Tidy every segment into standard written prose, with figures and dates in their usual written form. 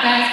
guys.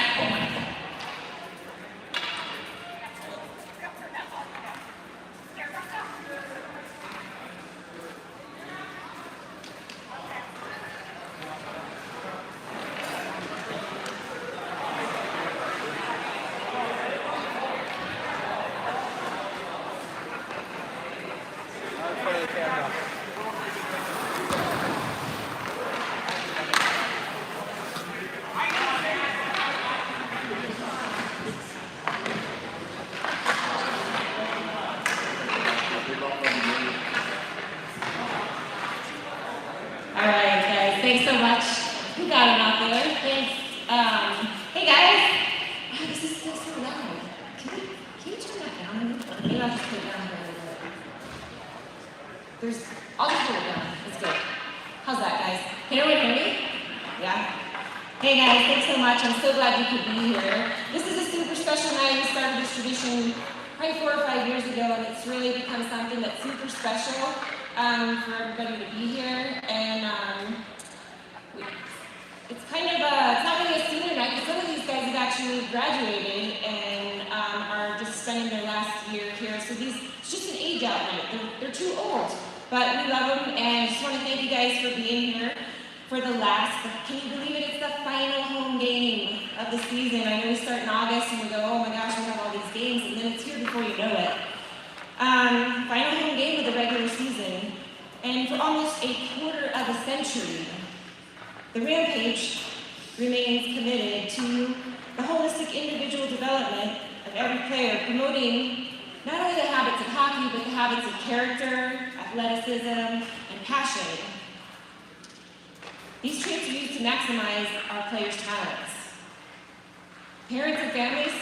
All right, guys, thanks so much. Who got it out there? Thanks. Hey, guys. Oh, this is still so loud. Can you turn that down? Maybe I'll just put it down here a little bit. I'll just put it down. It's good. How's that, guys? Can everyone hear me? Yeah? Hey, guys, thanks so much. I'm so glad you could be here. This is a super special night. We started this tradition probably 4 or 5 years ago, and it's really become something that's super special. For everybody to be here, and it's kind of it's not really a senior night because some of these guys have actually graduated and are just spending their last year here. So it's just an age out night. They're too old, but we love them, and I just want to thank you guys for being here for the last. Can you believe it? It's the final home game of the season. I know we start in August and we go, oh my gosh, we have all these games, and then it's here before you know it. Final home game of the regular season, and for almost a quarter of a century, the Rampage remains committed to the holistic individual development of every player, promoting not only the habits of hockey, but the habits of character, athleticism, and passion. These traits are used to maximize our players' talents. Parents and families,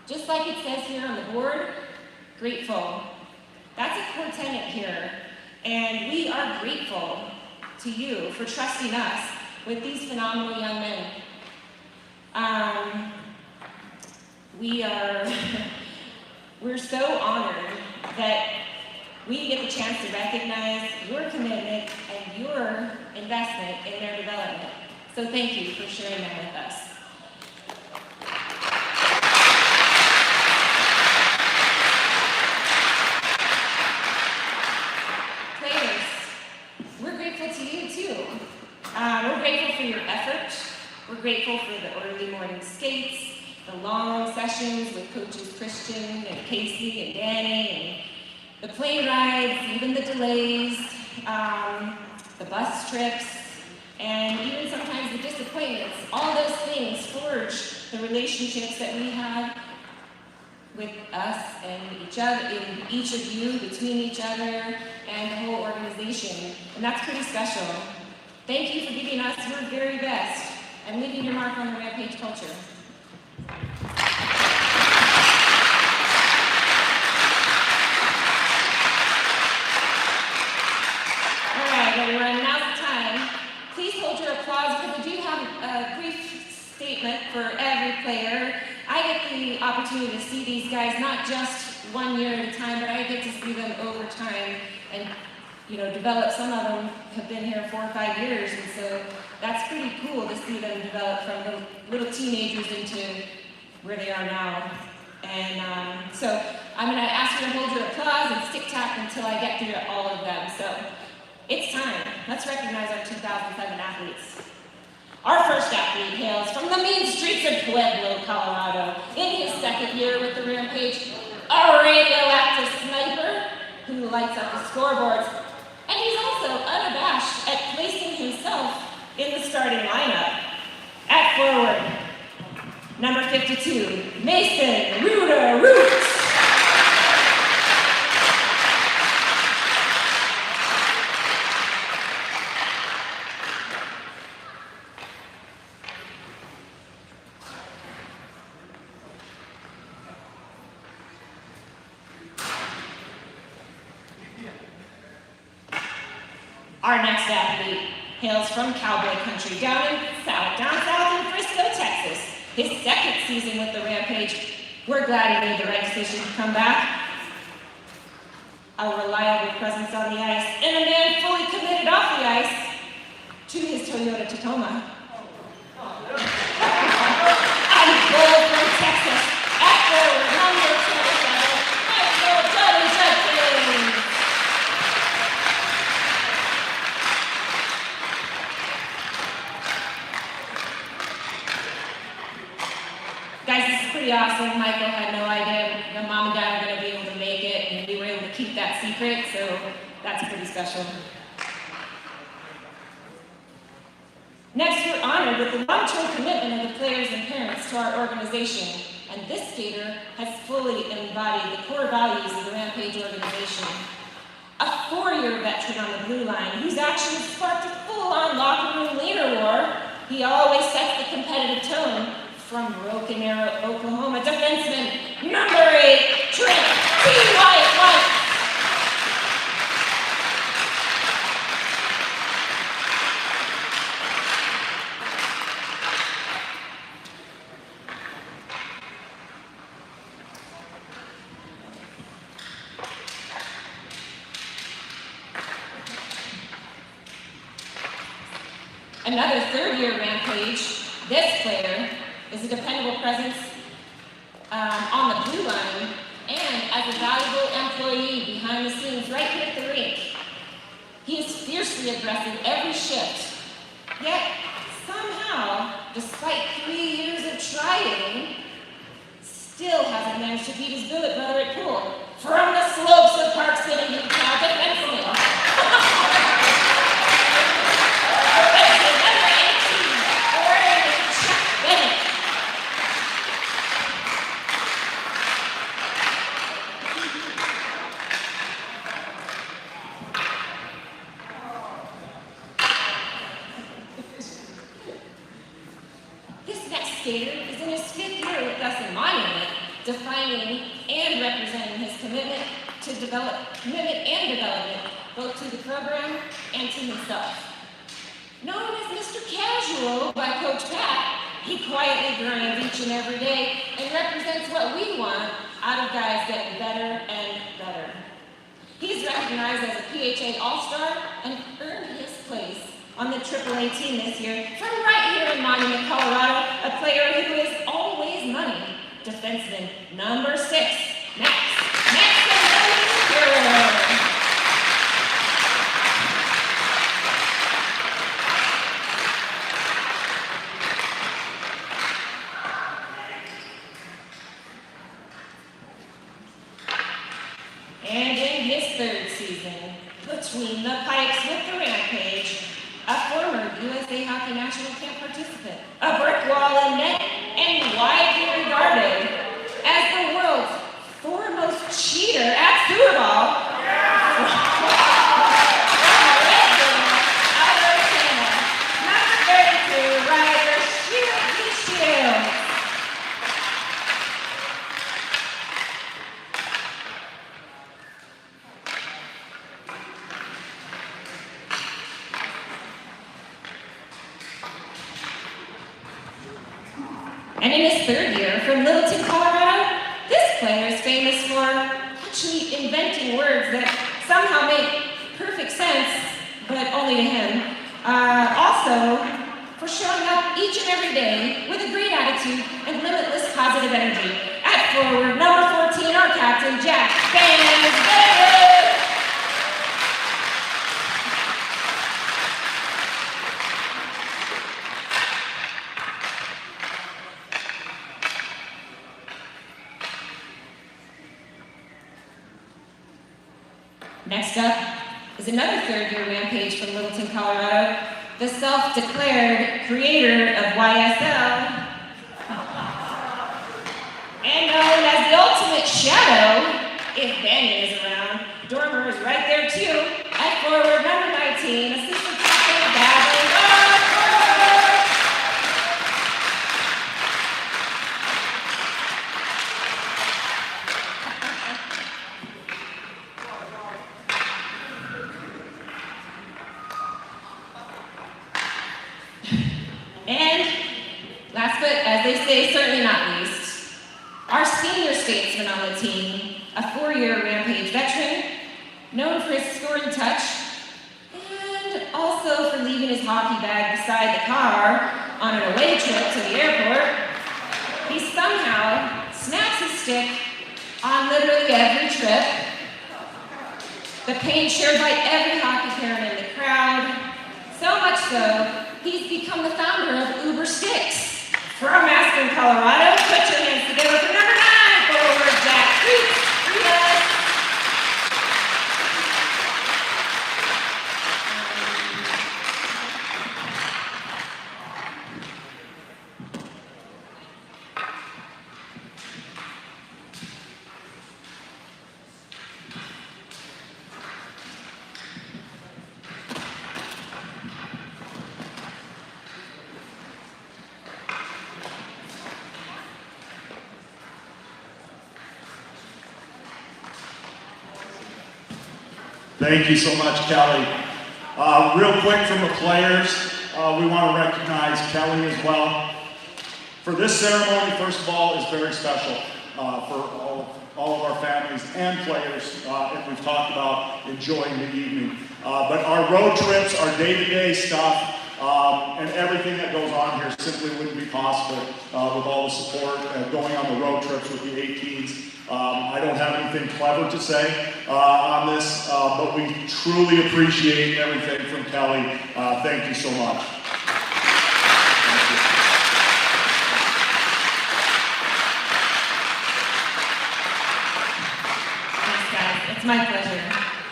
just like it says here on the board, grateful. That's a core tenet here, and we are grateful to you for trusting us with these phenomenal young men. We're so honored that we get the chance to recognize your commitment and your investment in their development. So thank you for sharing that with us. We're grateful for your effort. We're grateful for the early morning skates, the long sessions with coaches Christian and Casey and Danny, and the plane rides, even the delays, the bus trips, and even sometimes the disappointments. All those things forge the relationships that we have with us and each of you, between each other, and the whole organization. And that's pretty special. Thank you for giving us your very best and leaving your mark on the Rampage culture. All right, everyone, now's the time. Please hold your applause because we do have a brief statement for every player. I get the opportunity to see these guys not just 1 year at a time, but I get to see them over time and develop. Some of them have been here 4 or 5 years, and so that's pretty cool to see them develop from little teenagers into where they are now. And so I'm going to ask you to hold your applause and stick tap until I get through all of them. So it's time. Let's recognize our 2007 athletes. Our first athlete hails from the mean streets of Pueblo, Colorado. In his second year with the Rampage, a radioactive sniper who lights up the scoreboards. And he's also unabashed at placing himself in the starting lineup. At forward, number 52, Mason Ruda Roots. Our next athlete hails from cowboy country down south in Frisco, Texas. His second season with the Rampage. We're glad he made the right decision to come back. A reliable presence on the ice, and a man fully committed off the ice to his Toyota Tacoma. Guys, this is pretty awesome. Michael had no idea that Mom and Dad were going to be able to make it, and we were able to keep that secret, so that's pretty special. Next, we're honored with the long-term commitment of the players and parents to our organization, and this skater has fully embodied the core values of the Rampage organization. A 4-year veteran on the blue line whose actions sparked a full-on locker room leader war, he always sets the competitive tone. From Broken Arrow, Oklahoma, defenseman number 8, Trent T. White. Another 3rd-year Rampage, this player is a dependable presence on the blue line and as a valuable employee behind the scenes right here at the rink. He is fiercely aggressive every shift, yet somehow, despite 3 years of trying, still hasn't managed to beat his billet brother at pool. From the slopes of Park City, Utah, defenseman. Is in his 5th year with us in Monument, defining and representing his commitment and development, both to the program and to himself. Known as Mr. Casual by Coach Pat, he quietly grinds each and every day and represents what we want out of guys getting better and better. He's recognized as a PHA All-Star and earned his place on the AAA team this year from right here in Monument, Colorado, a player who is always money, defenseman number 6, Max And in his 3rd season, between the pipes with the Rampage, a former USA Hockey National Camp participant, a brick wall in net, and widely regarded as the world's foremost cheater at football. Number 32, Ryder Shields. And in his 3rd year from Littleton, Colorado, this player is famous for actually inventing words that somehow make perfect sense, but only to him. Also, for showing up each and every day with a great attitude and limitless positive energy. At forward, number 14, our captain, Jack Bansberry. Next up is another 3rd-year Rampage from Littleton, Colorado, the self-declared creator of YSL, and known as the ultimate shadow, if Banyan is around. Dormer is right there too, at forward, number 19, assistant captain, Gavin Dormer. And last but, as they say, certainly not least, our senior statesman on the team, a 4-year Rampage veteran, known for his scoring touch, and also for leaving his hockey bag beside the car on an away trip to the airport. He somehow snaps his stick on literally every trip. The pain shared by every hockey parent in the crowd. So much so, he's become the founder of Uber Sticks. From Aspen, Colorado, put your Thank you so much, Kelly. Real quick from the players, we want to recognize Kelly as well. For this ceremony, first of all, is very special for all of our families and players, and we've talked about enjoying the evening. But our road trips, our day-to-day stuff, and everything that goes on here simply wouldn't be possible with all the support going on the road trips with the 18s. I don't have anything clever to say on this, but we truly appreciate everything from Kelly. Thank you so much. Thanks, guys. It's my pleasure.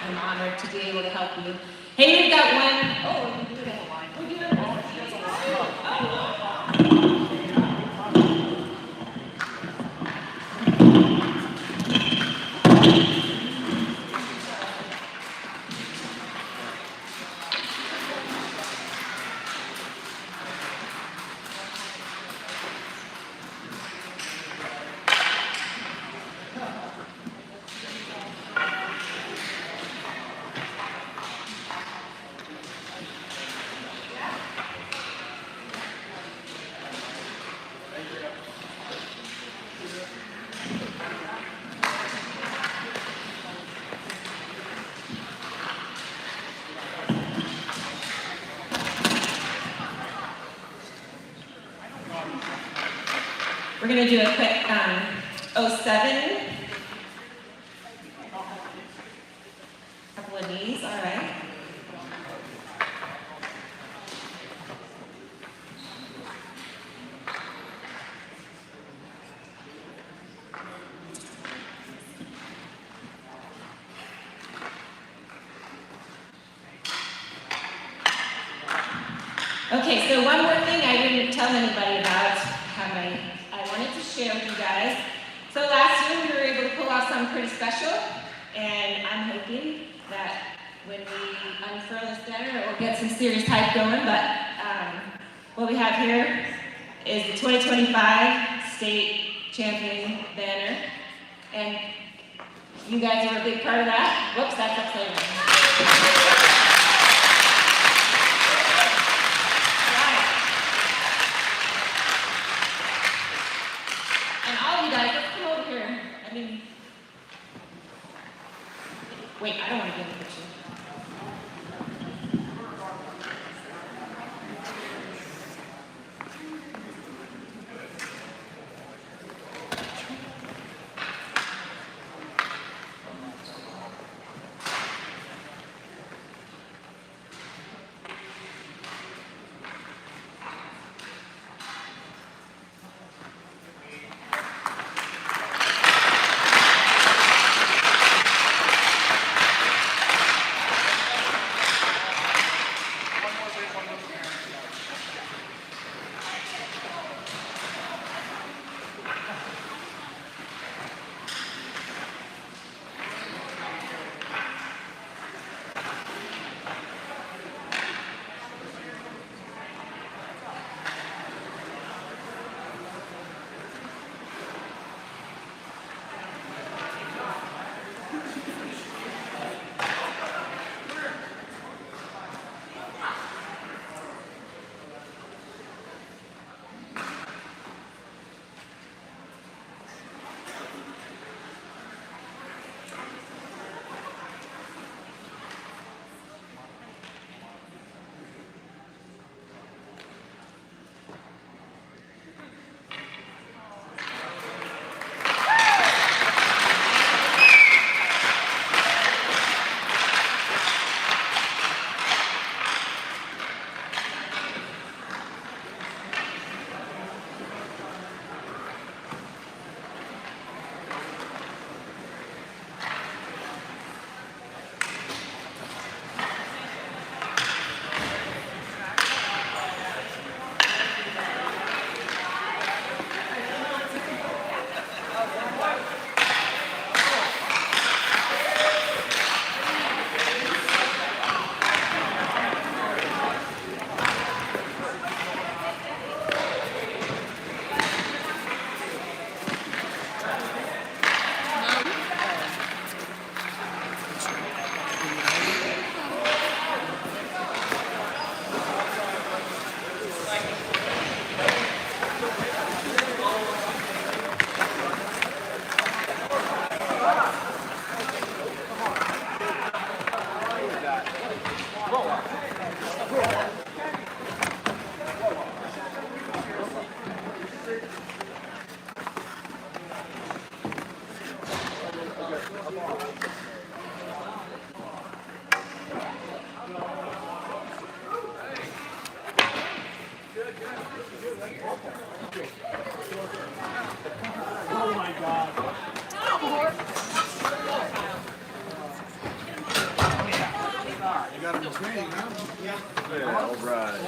I'm honored to be able to help you. Hey, we've got one. Oh, we're doing a line. We're doing a line. We're going to do a quick 07. Couple of knees, all right. Okay, so one more thing I didn't tell anybody about, I wanted to share with you guys. So last year we were able to pull off something pretty special, and I'm hoping that when we unfurl this banner, it will get some serious hype going, but what we have here is the 2025 state champion banner, and you guys are a big part of that. Whoops, that's upside down. Wait, I don't want to get in the picture. Oh my God. You got him in training, huh? Yeah, all right.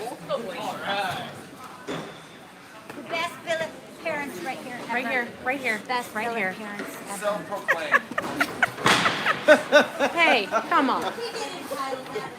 The best Philip parents right here. Right ever. here, right here, Best right Philip here. parents ever. Self-proclaimed. Hey, come on. He didn't title that.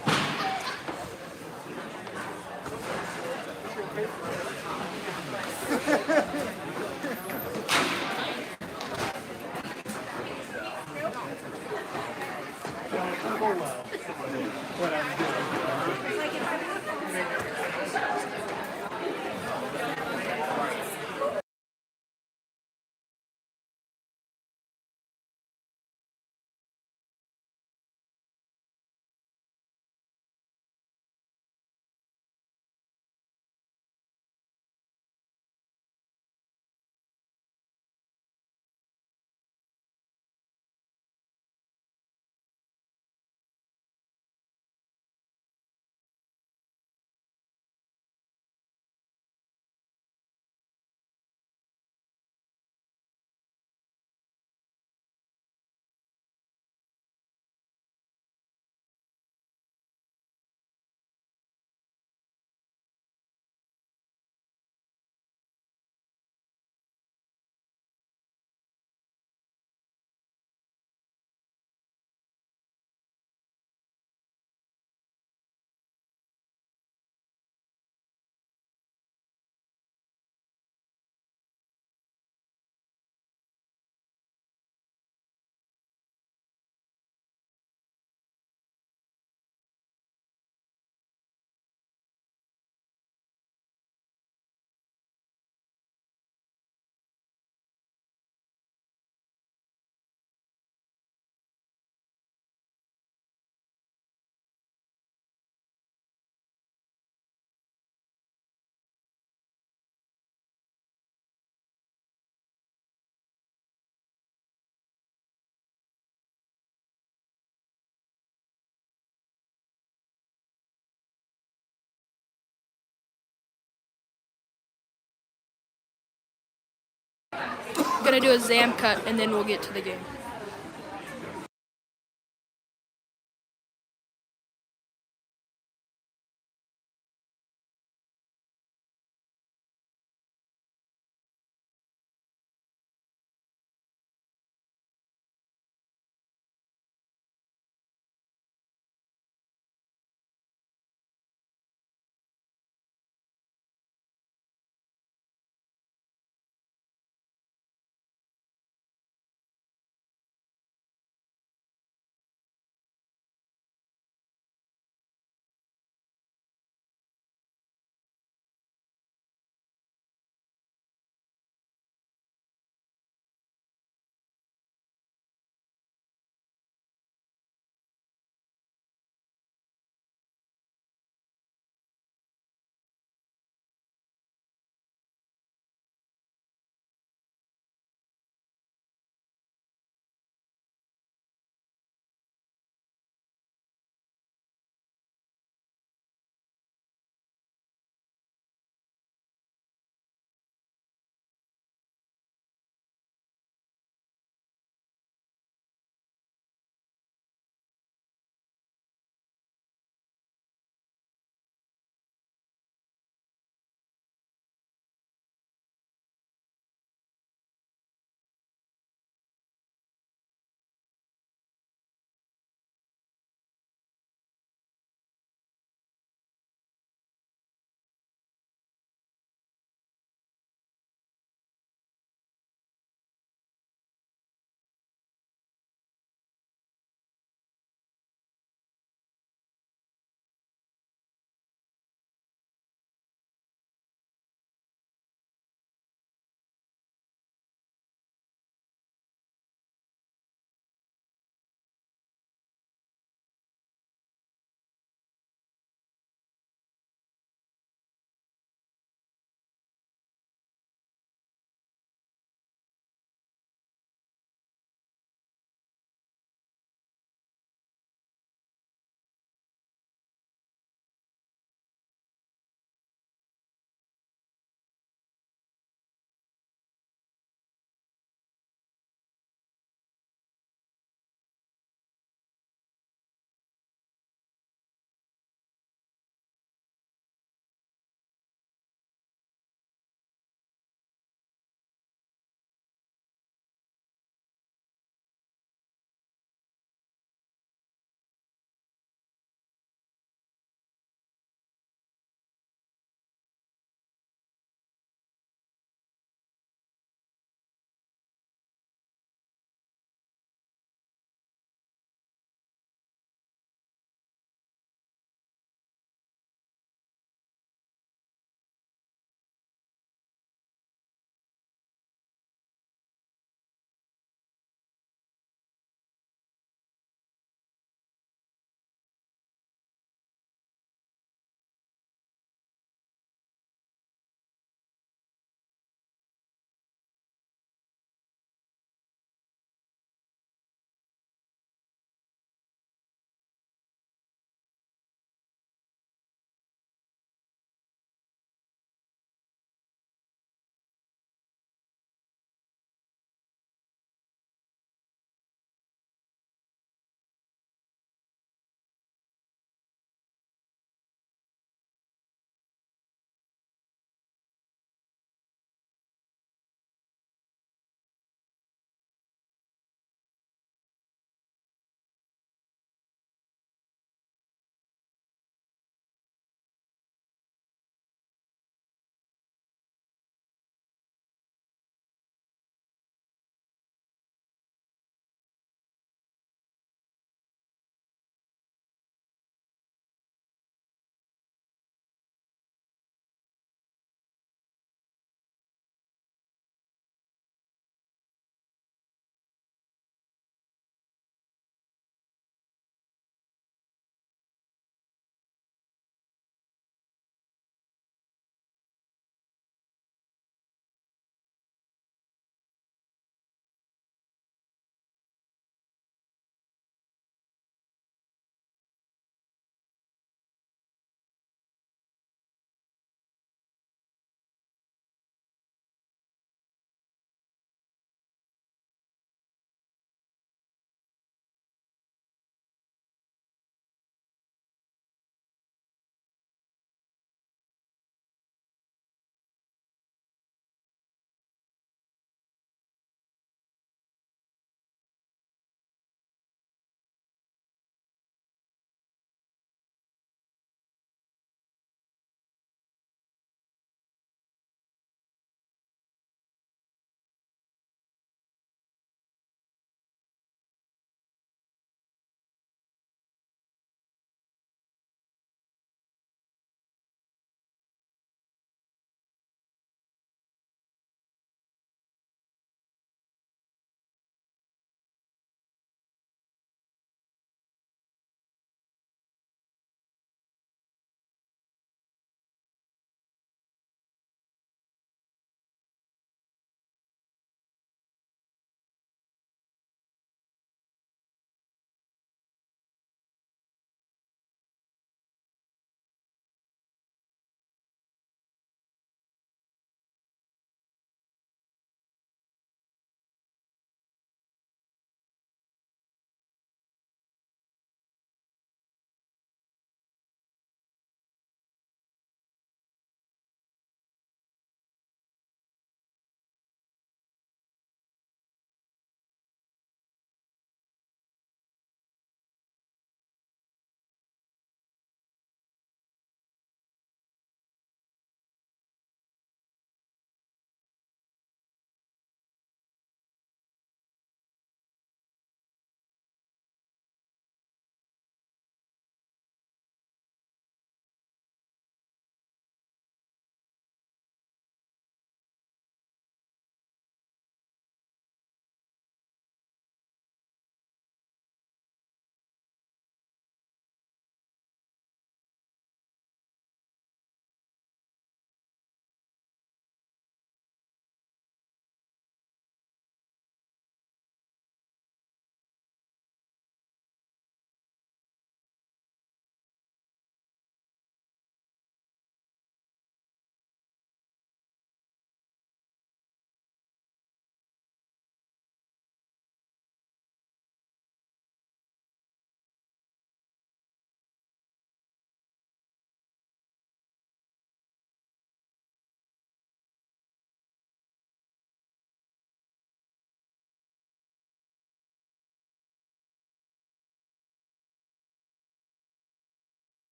Gonna do a Zam cut and then we'll get to the game.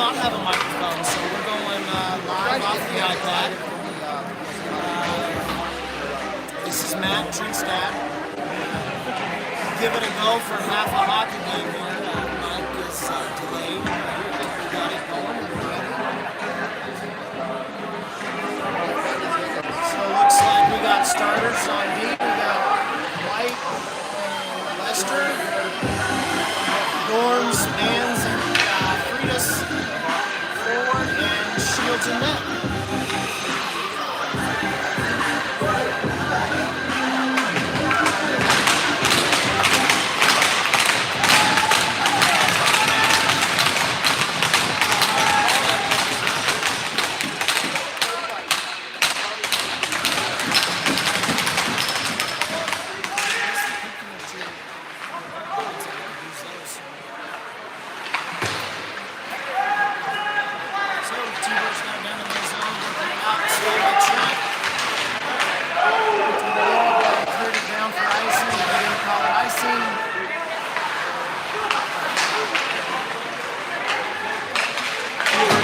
not have a microphone, so we're going live off the iPad. This is Matt Trinstad. Give it a go for half a hockey game here. Mike is delayed. We got it going. So it looks like we got starters on D. We got White and Lester. Dorms, Mans, and Freitas forward, and Shields in net.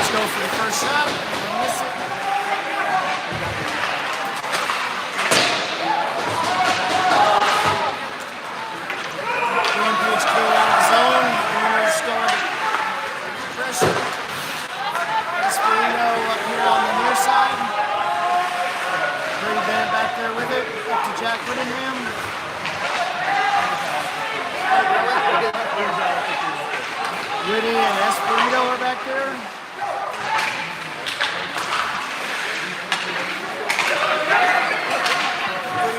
Go for the first shot, and miss it. Going Page kill out of the zone. Warner's going to pressure. Esperino up here on the near side. Brady Bennett back there with it. Up to Jack Whittingham. Whitty and Esperino are back there.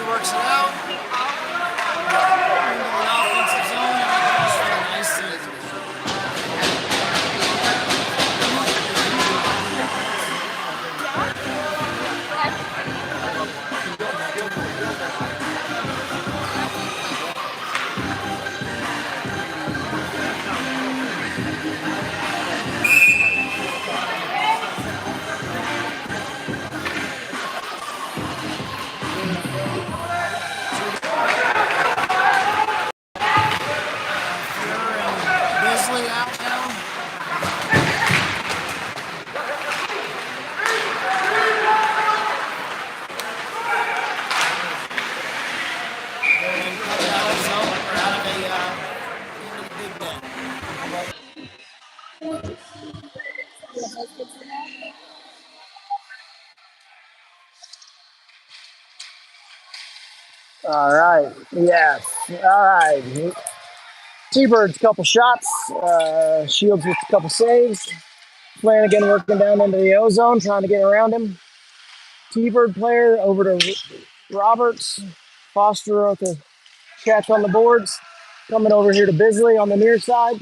Works it out. Into an offensive zone, and he goes for a nice save. All right. Yes. All right. T-Bird's couple shots. Shields with a couple saves. Flanagan working down into the O-zone, trying to get around him. T-Bird player over to Roberts. Foster with a catch on the boards. Coming over here to Bisley on the near side.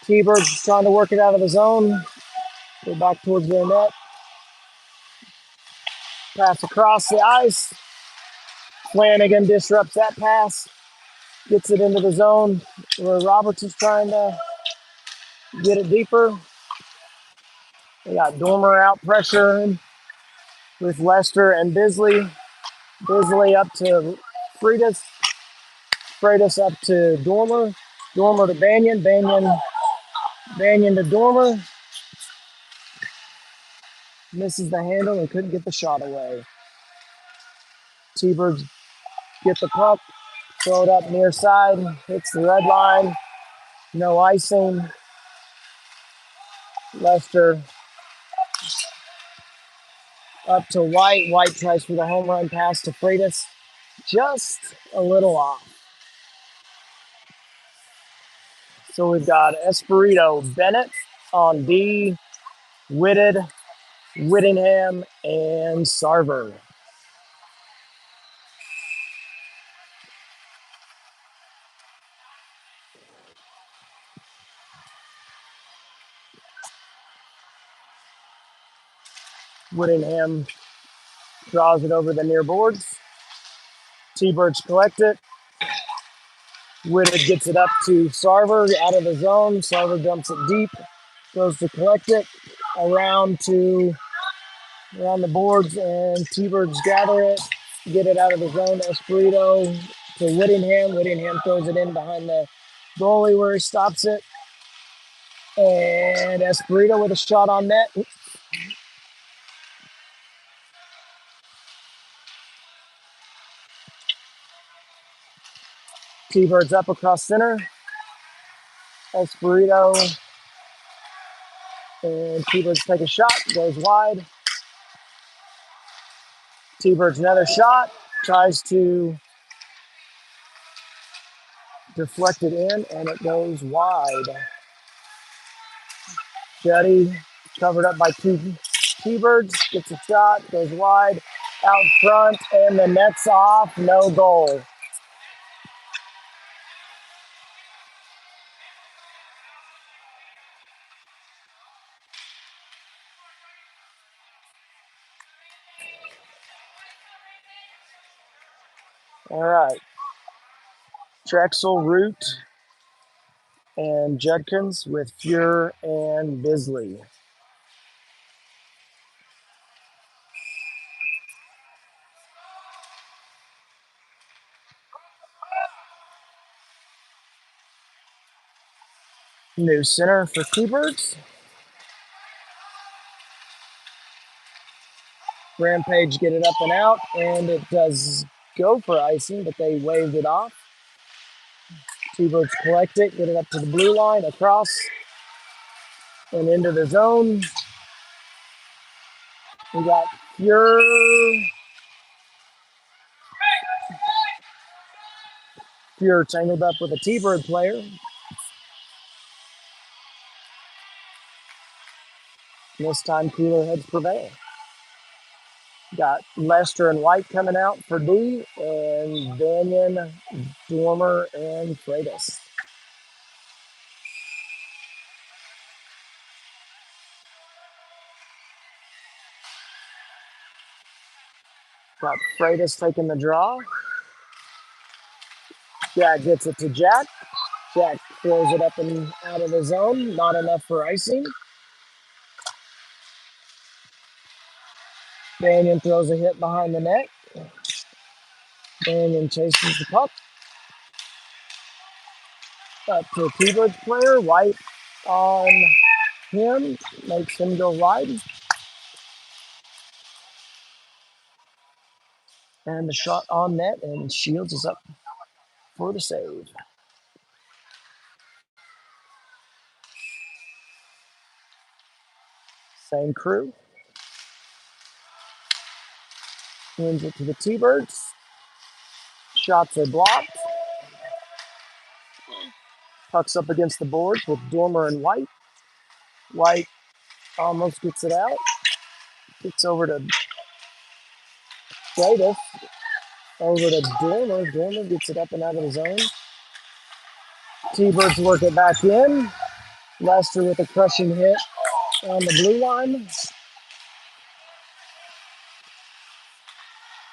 T-Bird's trying to work it out of the zone. Go back towards their net. Pass across the ice. Flanagan disrupts that pass. Gets it into the zone where Roberts is trying to get it deeper. They got Dormer out pressuring with Lester and Bisley. Bisley up to Freitas. Freitas up to Dormer. Dormer to Banyan. Banyan to Dormer. Misses the handle and couldn't get the shot away. T-Birds get the puck. Throw it up near side. Hits the red line. No icing. Lester up to White. White tries for the home run pass to Freitas. Just a little off. So we've got Esperito, Bennett on D, Whitted, Whittingham, and Sarver. Whittingham draws it over the near boards. T-Birds collect it. Whitted gets it up to Sarver out of the zone. Sarver dumps it deep. Goes to collect it around the boards, and T-Birds gather it, get it out of the zone. Esperito to Whittingham. Whittingham throws it in behind the goalie where he stops it. And Espirito with a shot on net. T-Birds up across center. Espirito and T-Birds take a shot, goes wide. T-Birds another shot, tries to deflect it in, and it goes wide. Jetty covered up by two T-Birds, gets a shot, goes wide, out front, and the net's off, no goal. All right. Drexel, Root, and Judkins with Fuhr and Bisley. New center for T-Birds. Rampage get it up and out, and it does go for icing, but they waved it off. T-Birds collect it, get it up to the blue line, across, and into the zone. We got Fuhr tangled up with a T-Bird player. This time, cooler heads prevail. Got Lester and White coming out for D, and Banyan, Dormer, and Freitas. Got Freitas taking the draw. Jack gets it to Jack. Jack throws it up and out of the zone. Not enough for icing. Banyan throws a hit behind the net. Banyan chases the puck. Up to a T-Birds player. White on him. Makes him go wide. And the shot on net, and Shields is up for the save. Same crew. Wins it to the T-Birds. Shots are blocked. Puck's up against the boards with Dormer and White. White almost gets it out. Gets over to Freitas. Over to Dormer. Dormer gets it up and out of the zone. T-Birds work it back in. Lester with a crushing hit on the blue line.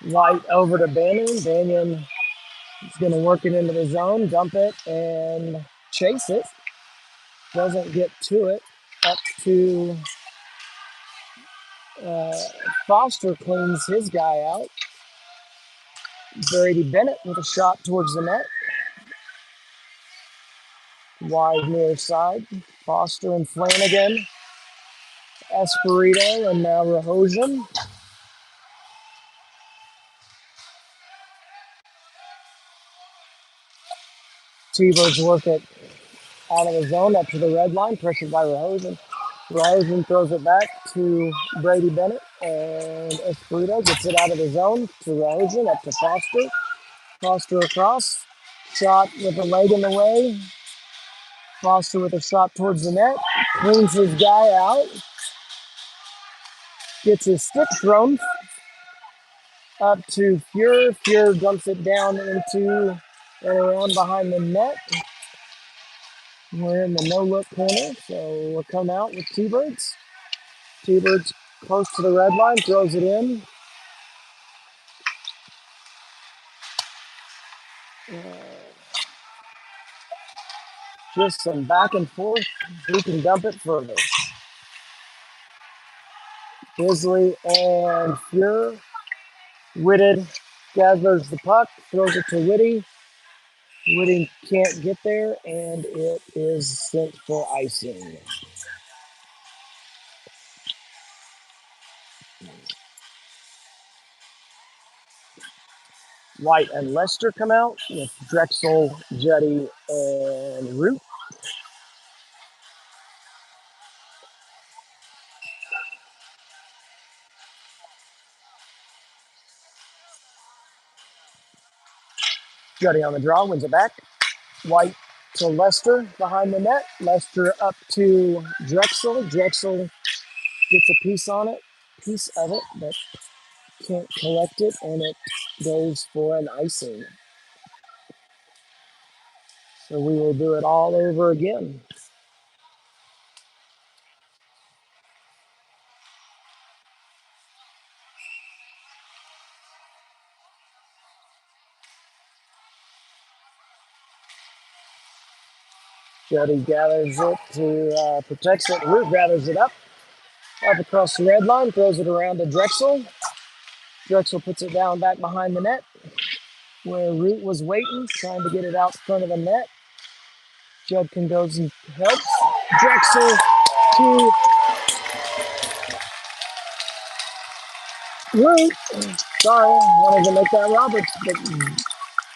White over to Banyan. Banyan is going to work it into the zone, dump it, and chase it. Doesn't get to it. Up to Foster, cleans his guy out. Brady Bennett with a shot towards the net. Wide near side. Foster and Flanagan. Espirito and now Rahosian. T-Birds work it out of the zone up to the red line, pressured by Rahosian. Rahosian throws it back to Brady Bennett, and Espirito gets it out of the zone to Rahosian, up to Foster. Foster across. Shot with a leg in the way. Foster with a shot towards the net. Cleans his guy out. Gets his stick thrown up to Fuhr. Fuhr dumps it down into and around behind the net. We're in the no-look corner, so we'll come out with T-Birds. T-Birds close to the red line, throws it in. Just some back and forth. Who can dump it further? Bisley and Fuhr. Whitted gathers the puck, throws it to Whitty. Woody can't get there, and it is sent for icing. White and Lester come out with Drexel, Juddy, and Root. Juddy on the draw, wins it back. White to Lester behind the net. Lester up to Drexel. Drexel gets a piece of it, but can't collect it, and it goes for an icing. So we will do it all over again. Juddy gathers it protects it. Root gathers it up across the red line, throws it around to Drexel. Drexel puts it down back behind the net where Root was waiting, trying to get it out front of the net. Judkin goes and helps. Drexel to Root. Sorry, wanted to make that Roberts, but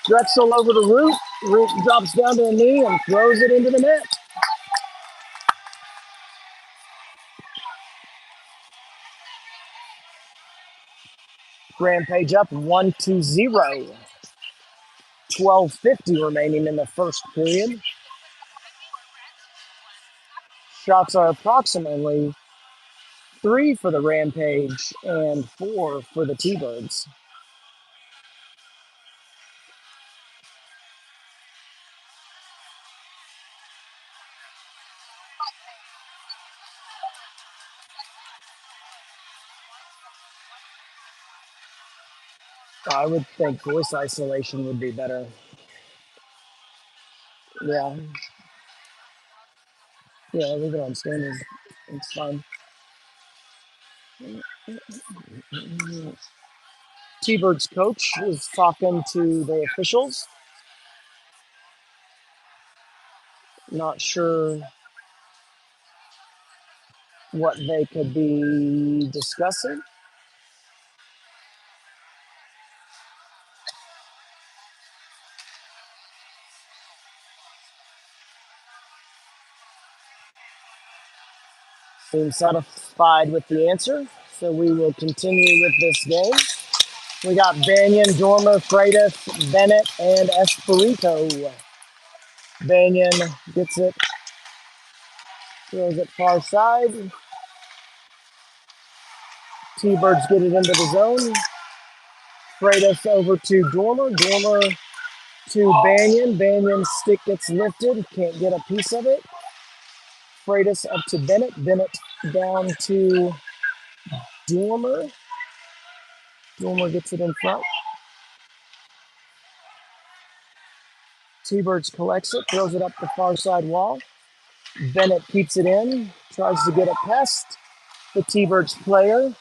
Drexel over to Root. Root drops down to a knee and throws it into the net. Rampage up 1-0. 12:50 remaining in the first period. Shots are approximately 3 for the Rampage and 4 for the T-Birds. I would think voice isolation would be better. Yeah. Yeah, leave it on standard. It's fine. T-Bird's coach is talking to the officials. Not sure what they could be discussing. Seems satisfied with the answer, so we will continue with this game. We got Banyan, Dormer, Freitas, Bennett, and Espirito. Banyan gets it, throws it far side. T-Birds get it into the zone. Freitas over to Dormer. Dormer to Banyan. Banyan's stick gets lifted, can't get a piece of it. Freitas up to Bennett. Bennett down to Dormer. Dormer gets it in front. T-Birds collects it, throws it up the far side wall. Bennett keeps it in, tries to get it past the T-Birds player.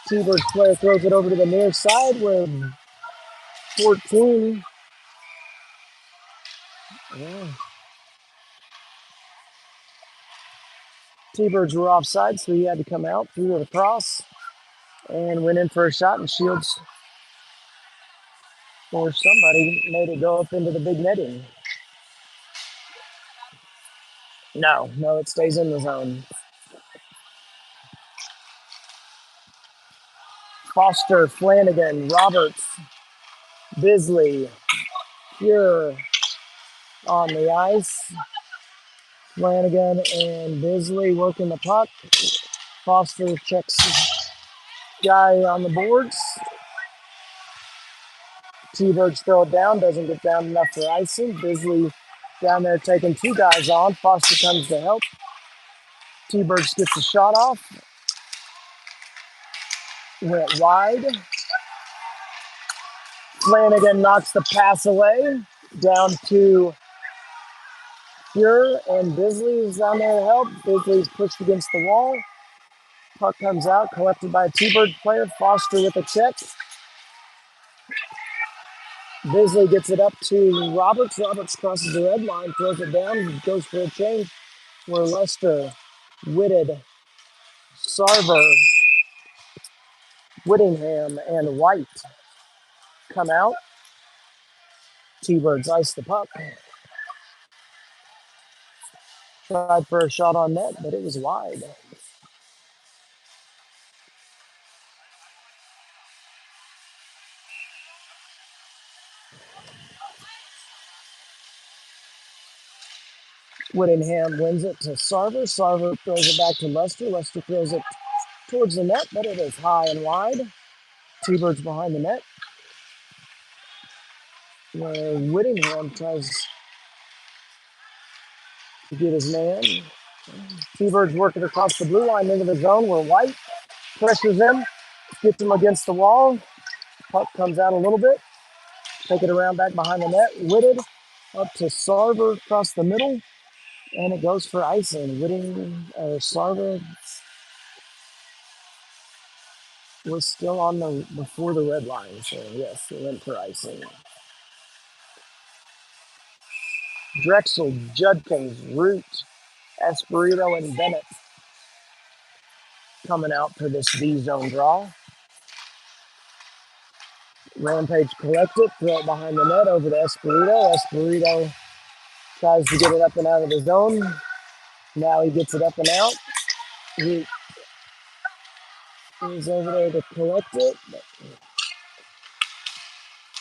T-Birds player throws it over to the near side where 14. Yeah. T-Birds were offside, so he had to come out, threw it across, and went in for a shot, and Shields or somebody made it go up into the big netting. No, it stays in the zone. Foster, Flanagan, Roberts, Bisley, Pure on the ice. Flanagan and Bisley working the puck. Foster checks guy on the boards. T-Birds throw it down, doesn't get down enough for icing. Bisley down there taking 2 guys on. Foster comes to help. T-Birds gets a shot off. Went wide. Flanagan knocks the pass away. Down to Pure, and Bisley is down there to help. Bisley's pushed against the wall. Puck comes out, collected by a T-Bird player. Foster with a check. Bisley gets it up to Roberts. Roberts crosses the red line, throws it down, goes for a change where Lester, Whitted, Sarver, Whittingham, and White come out. T-Birds ice the puck. Tried for a shot on net, but it was wide. Whittingham wins it to Sarver. Sarver throws it back to Lester. Lester throws it towards the net, but it is high and wide. T-Birds behind the net. Where Whittingham tries to get his man. T-Birds working across the blue line into the zone where White pressures him, gets him against the wall. Puck comes out a little bit. Take it around back behind the net. Whitted up to Sarver across the middle. And it goes for icing. Sarver was still on the before the red line. So yes, it went for icing. Drexel, Judkins, Root, Espirito, and Bennett coming out for this D zone draw. Rampage collect it, throw it behind the net over to Espirito. Espirito tries to get it up and out of the zone. Now he gets it up and out. He is over there to collect it.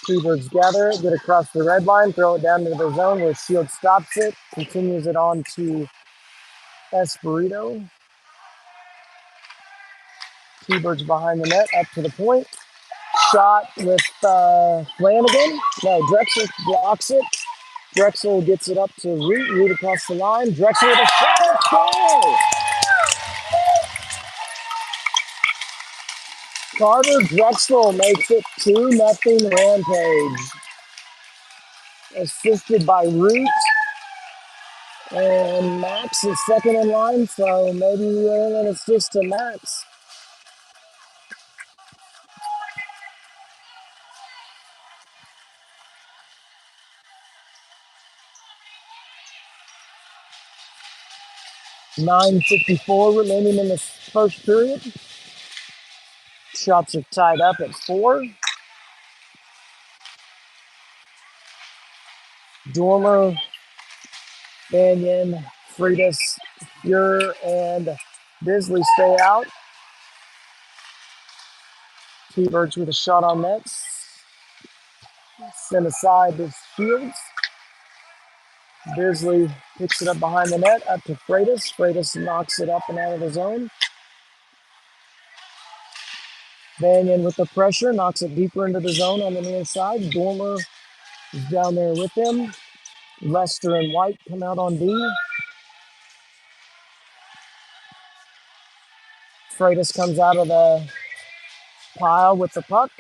T-Birds gather it, get across the red line, throw it down to the zone where Shield stops it, continues it on to Espirito. T-Birds behind the net, up to the point. Shot with Flanagan. No, Drexel blocks it. Drexel gets it up to Root. Root across the line. Drexel with a shot. Goal! Carter Drexel makes it 2-0 Rampage. Assisted by Root. And Max is second in line, so maybe an assist to Max. .954 remaining in the first period. Shots are tied up at 4. Dormer, Banyan, Freitas, Fuhr, and Bisley stay out. T-Birds with a shot on net. Sent aside to Shields. Bisley picks it up behind the net, up to Freitas. Freitas knocks it up and out of the zone. Banyan with the pressure, knocks it deeper into the zone on the near side. Dormer is down there with him. Lester and White come out on D. Freitas comes out of the pile with the puck.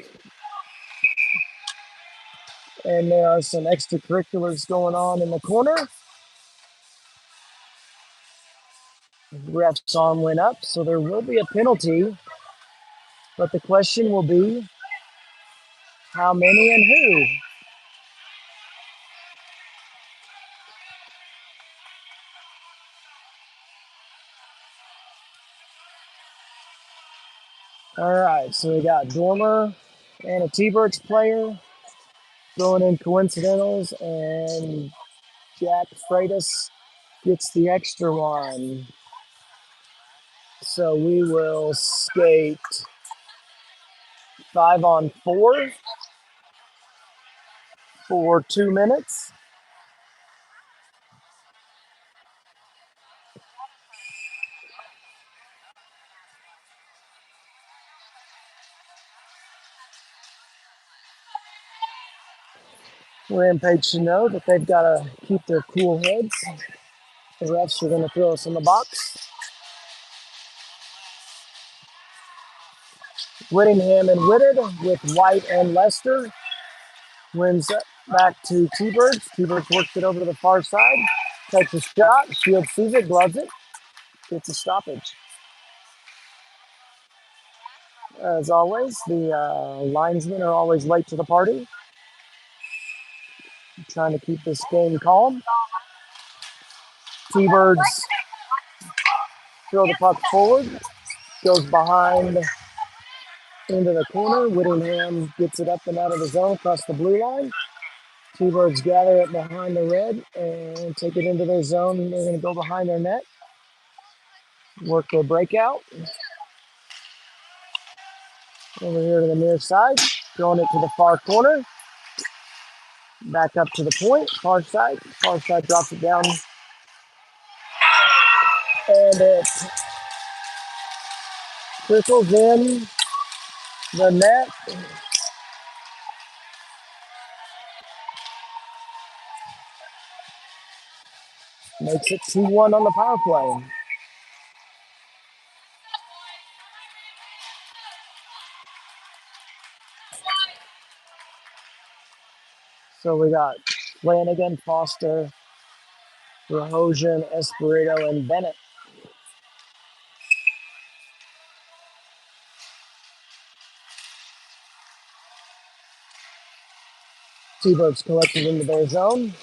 And there are some extracurriculars going on in the corner. The ref's arm went up, so there will be a penalty. But the question will be, how many and who? All right, so we got Dormer and a T-Birds player throwing in coincidentals, and Jack Freitas gets the extra one. So we will skate 5-on-4 for 2 minutes. Rampage should know that they've got to keep their cool heads. The refs are going to throw us in the box. Whittingham and Whitted with White and Lester. Wins back to T-Birds. T-Birds works it over to the far side. Takes a shot. Shield sees it, gloves it. Gets a stoppage. As always, the linesmen are always late to the party. trying to keep this game calm. T-Birds throw the puck forward, goes behind into the corner. Whittingham gets it up and out of the zone across the blue line. T-Birds gather it behind the red and take it into their zone. They're going to go behind their net, work their breakout. Over here to the near side, throwing it to the far corner. Back up to the point, far side. Far side drops it down. And it trickles in the net. Makes it 2-1 on the power play. So we got Flanagan, Foster, Rahosian, Espirito, and Bennett. T-Birds collected into their zone.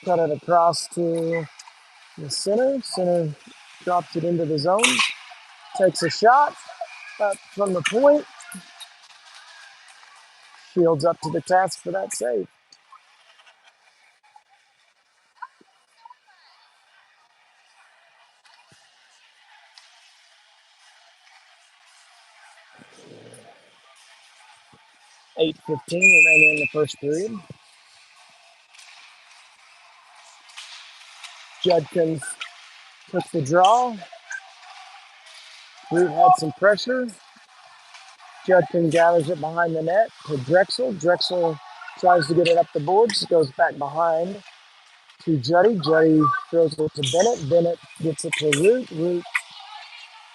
Cut it across to the center. Center drops it into the zone. Takes a shot up from the point. Shields up to the task for that save. .8:15 remaining in the first period. Judkins took the draw. Root had some pressure. Judkins gathers it behind the net to Drexel. Drexel tries to get it up the boards. Goes back behind to Juddy. Juddy throws it to Bennett. Bennett gets it to Root. Root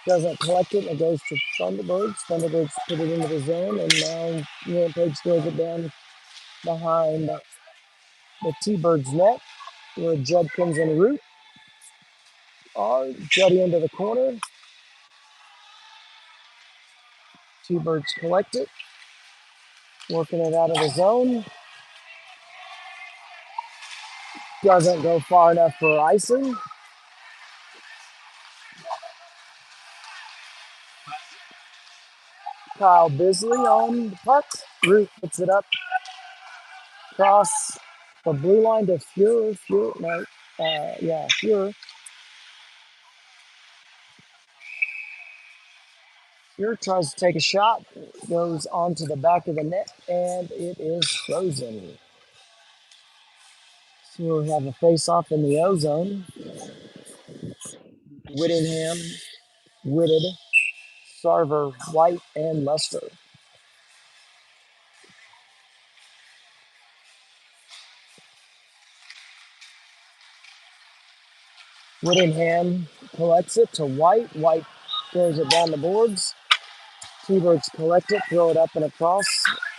doesn't collect it and it goes to Thunderbirds. Thunderbirds put it into the zone and now Rampage throws it down behind the T-Birds net where Judkins and Root are. Juddy into the corner. T-Birds collect it. Working it out of the zone. Doesn't go far enough for icing. Kyle Bisley on the puck. Root puts it up across the blue line to Fuhrer. Fuhrer. Fuhrer tries to take a shot. Goes onto the back of the net, and it is frozen. So we have a face-off in the O-zone. Whittingham, Whitted, Sarver, White, and Lester. Whittingham collects it to White. White throws it down the boards. T-Birds collect it, throw it up and across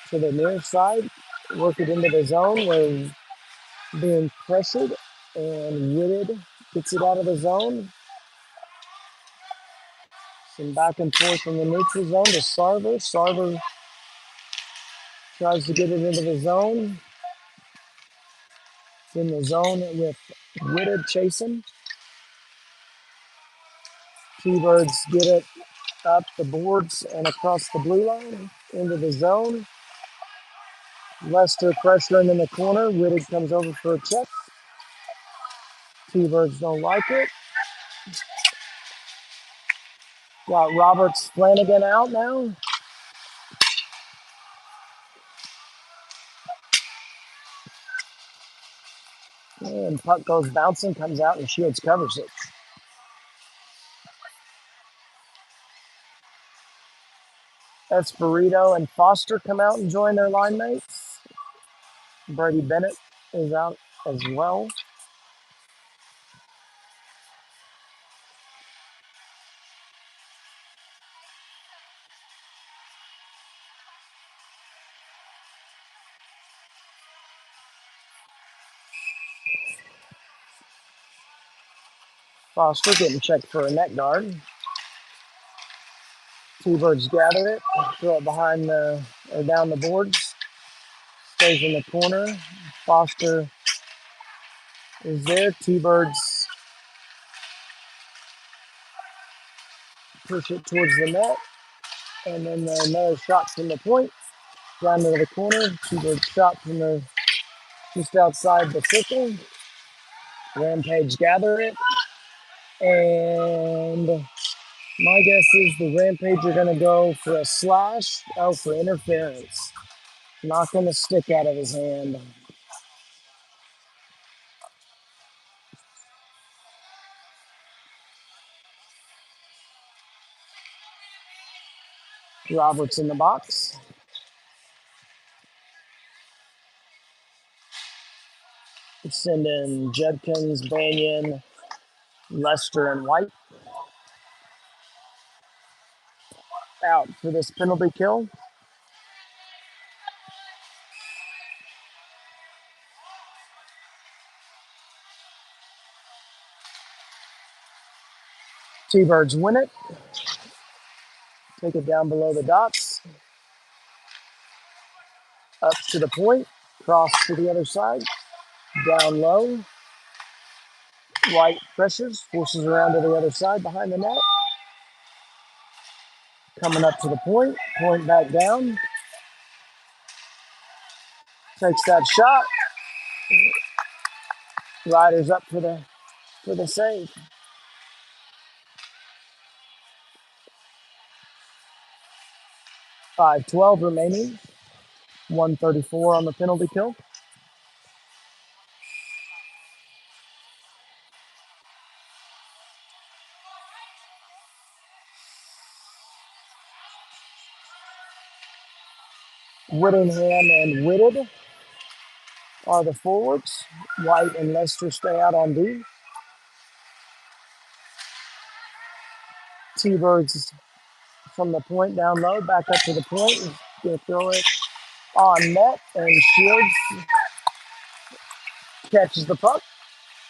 to the near side. Work it into the zone where being pressured. And Whitted gets it out of the zone. Some back and forth from the neutral zone to Sarver. Sarver tries to get it into the zone. It's in the zone with Whitted chasing. T-Birds get it up the boards and across the blue line into the zone. Lester pressuring in the corner. Whitted comes over for a check. T-Birds don't like it. Got Roberts Flanagan out now. And puck goes bouncing, comes out, and Shields covers it. Espirito and Foster come out and join their line mates. Brady Bennett is out as well. Foster getting checked for a net guard. T-Birds gather it, throw it behind or down the boards. Stays in the corner. Foster is there. T-Birds push it towards the net. And then another shot from the point. Down to the corner. T-Birds shot from the just outside the circle. Rampage gather it. And my guess is the Rampage are going to go for a slash. Oh, for interference. Knocking the stick out of his hand. Roberts in the box. Send in Judkins, Banyan, Lester, and White out for this penalty kill. T-Birds win it. Take it down below the dots. Up to the point. Cross to the other side. Down low. White pressures. Forces around to the other side behind the net. Coming up to the point. Point back down. Takes that shot. Riders up for the save. 5:12 remaining. 134 on the penalty kill. Whittingham and Whitted are the forwards. White and Lester stay out on D. T-Birds from the point down low, back up to the point. Gonna throw it on net, and Shields catches the puck,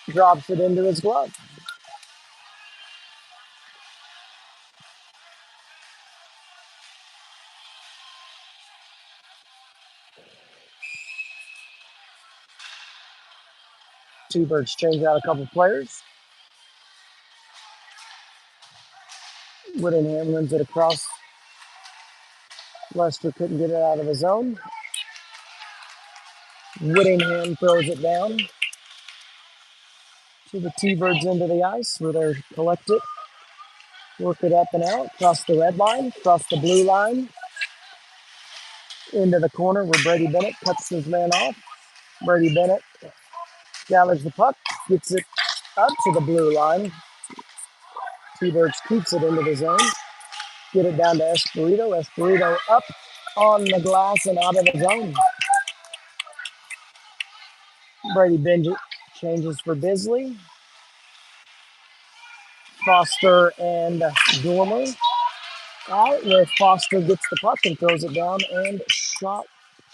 drops it into his glove. T-Birds change out a couple players. Whittingham runs it across. Lester couldn't get it out of his zone. Whittingham throws it down to the T-Birds into the ice where they collect it, work it up and out, cross the red line, cross the blue line, into the corner where Brady Bennett cuts his man off. Brady Bennett gathers the puck, gets it up to the blue line. T-Birds keeps it into the zone. Get it down to Espirito. Espirito up on the glass and out of the zone. Brady Benji changes for Bisley. Foster and Dormer out where Foster gets the puck and throws it down and shot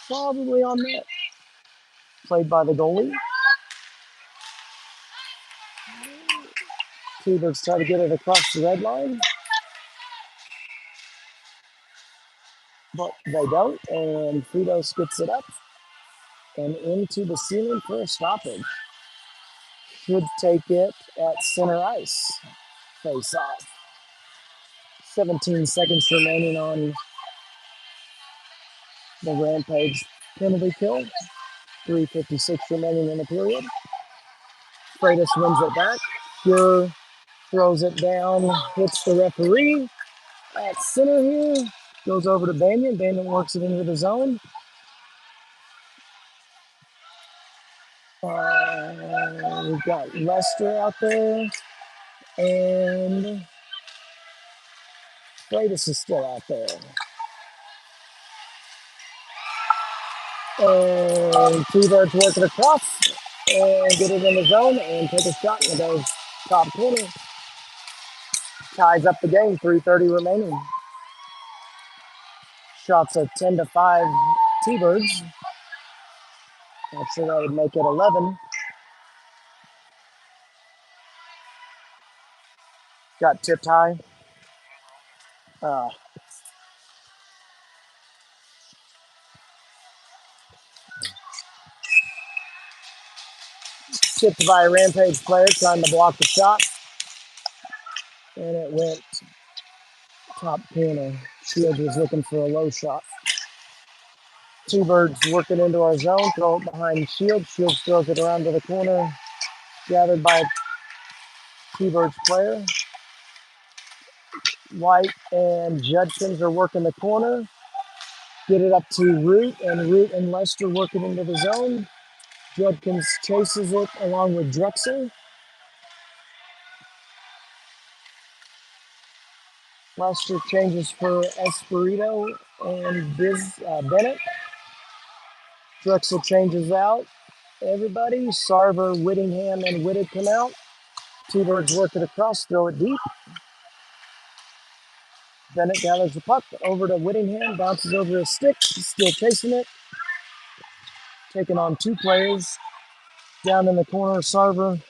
probably on net. Played by the goalie. T-Birds try to get it across the red line, but they don't, and Fritos gets it up and into the ceiling for a stoppage. Should take it at center ice. Face off. 17 seconds remaining on the Rampage penalty kill. 3:56 remaining in the period. Freitas wins it back. Pure throws it down, hits the referee at center here. Goes over to Banyan. Banyan works it into the zone. We've got Lester out there, and Freitas is still out there. And T-Birds work it across and get it in the zone and take a shot in those top corner. Ties up the game, 3:30 remaining. Shots are 10-5 T-Birds. Actually, that would make it 11. Got tipped high. Uh, Tipped by a Rampage player trying to block the shot, and it went top corner. Shields was looking for a low shot. Two Birds working into our zone, throw it behind Shields. Shields throws it around to the corner, gathered by a T-Birds player. White and Judkins are working the corner. Get it up to Root and Lester working into the zone. Judkins chases it along with Drexel. Lester changes for Espirito and Bennett. Drexel changes out. Everybody, Sarver, Whittingham, and Whitted come out. T-Birds work it across, throw it deep. Bennett gathers the puck over to Whittingham, bounces over his stick, still chasing it. Taking on two players. Down in the corner, Sarver.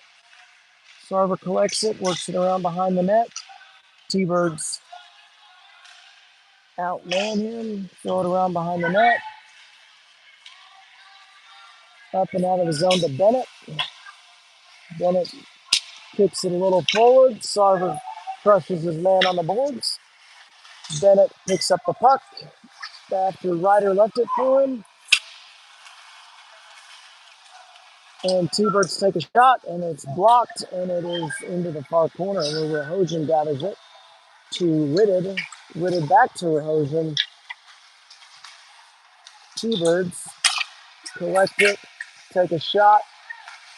Sarver collects it, works it around behind the net. T-Birds outman him, throw it around behind the net. Up and out of the zone to Bennett. Bennett kicks it a little forward. Sarver crushes his man on the boards. Bennett picks up the puck after Ryder left it for him. And T-Birds take a shot, and it's blocked, and it is into the far corner where Rahojan gathers it to Ridded. Ridded back to Rahojan. T-Birds collect it, take a shot,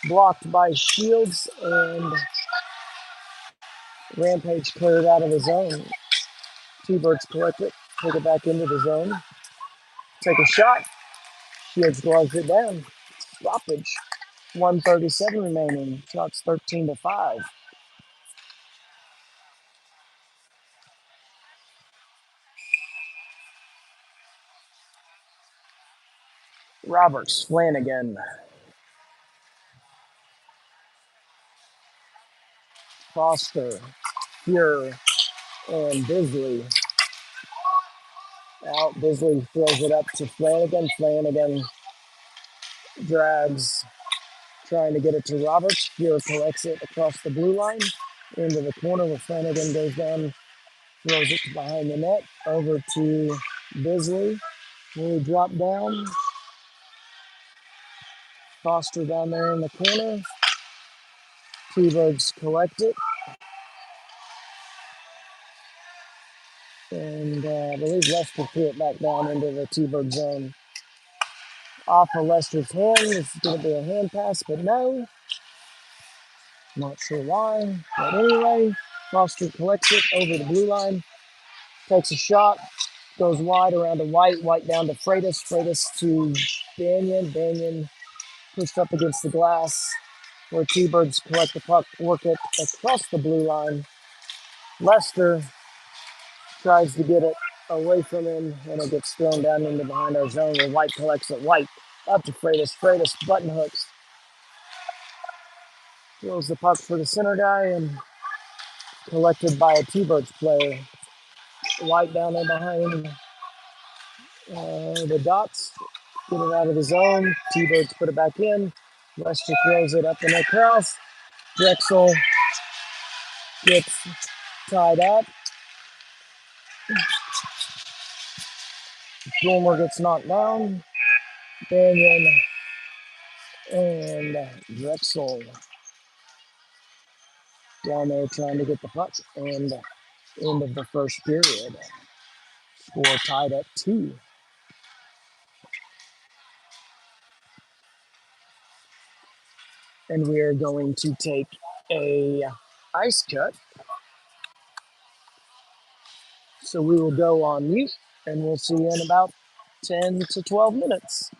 blocked by Shields, and Rampage cleared out of the zone. T-Birds collect it, take it back into the zone, take a shot. Shields gloves it down. Stoppage. 1:37 remaining. Shots 13-5. Roberts, Flanagan, Foster, Fuhr, and Bisley. Out. Bisley throws it up to Flanagan. Flanagan drags, trying to get it to Roberts. Fuhr collects it across the blue line into the corner where Flanagan goes down, throws it behind the net over to Bisley. Will he drop down? Foster down there in the corner. T-Birds collect it. And I believe Lester threw it back down into the T-Bird zone. Off of Lester's hand. This is going to be a hand pass, but no. Not sure why. But anyway, Foster collects it over the blue line. Takes a shot. Goes wide around to White. White down to Freitas. Freitas to Banyan. Banyan pushed up against the glass where T-Birds collect the puck, work it across the blue line. Lester tries to get it away from him, and it gets thrown down into behind our zone where White collects it. White up to Freitas. Freitas button hooks. Throws the puck for the center guy and collected by a T-Birds player. White down there behind the dots. Get it out of the zone. T-Birds put it back in. Lester throws it up in the cross. Drexel gets tied up. Dormer gets knocked down. Banyan and Drexel down there trying to get the puck. And end of the first period. Score tied at 2. And we are going to take a ice cut. So we will go on mute, and we'll see you in about 10 to 12 minutes.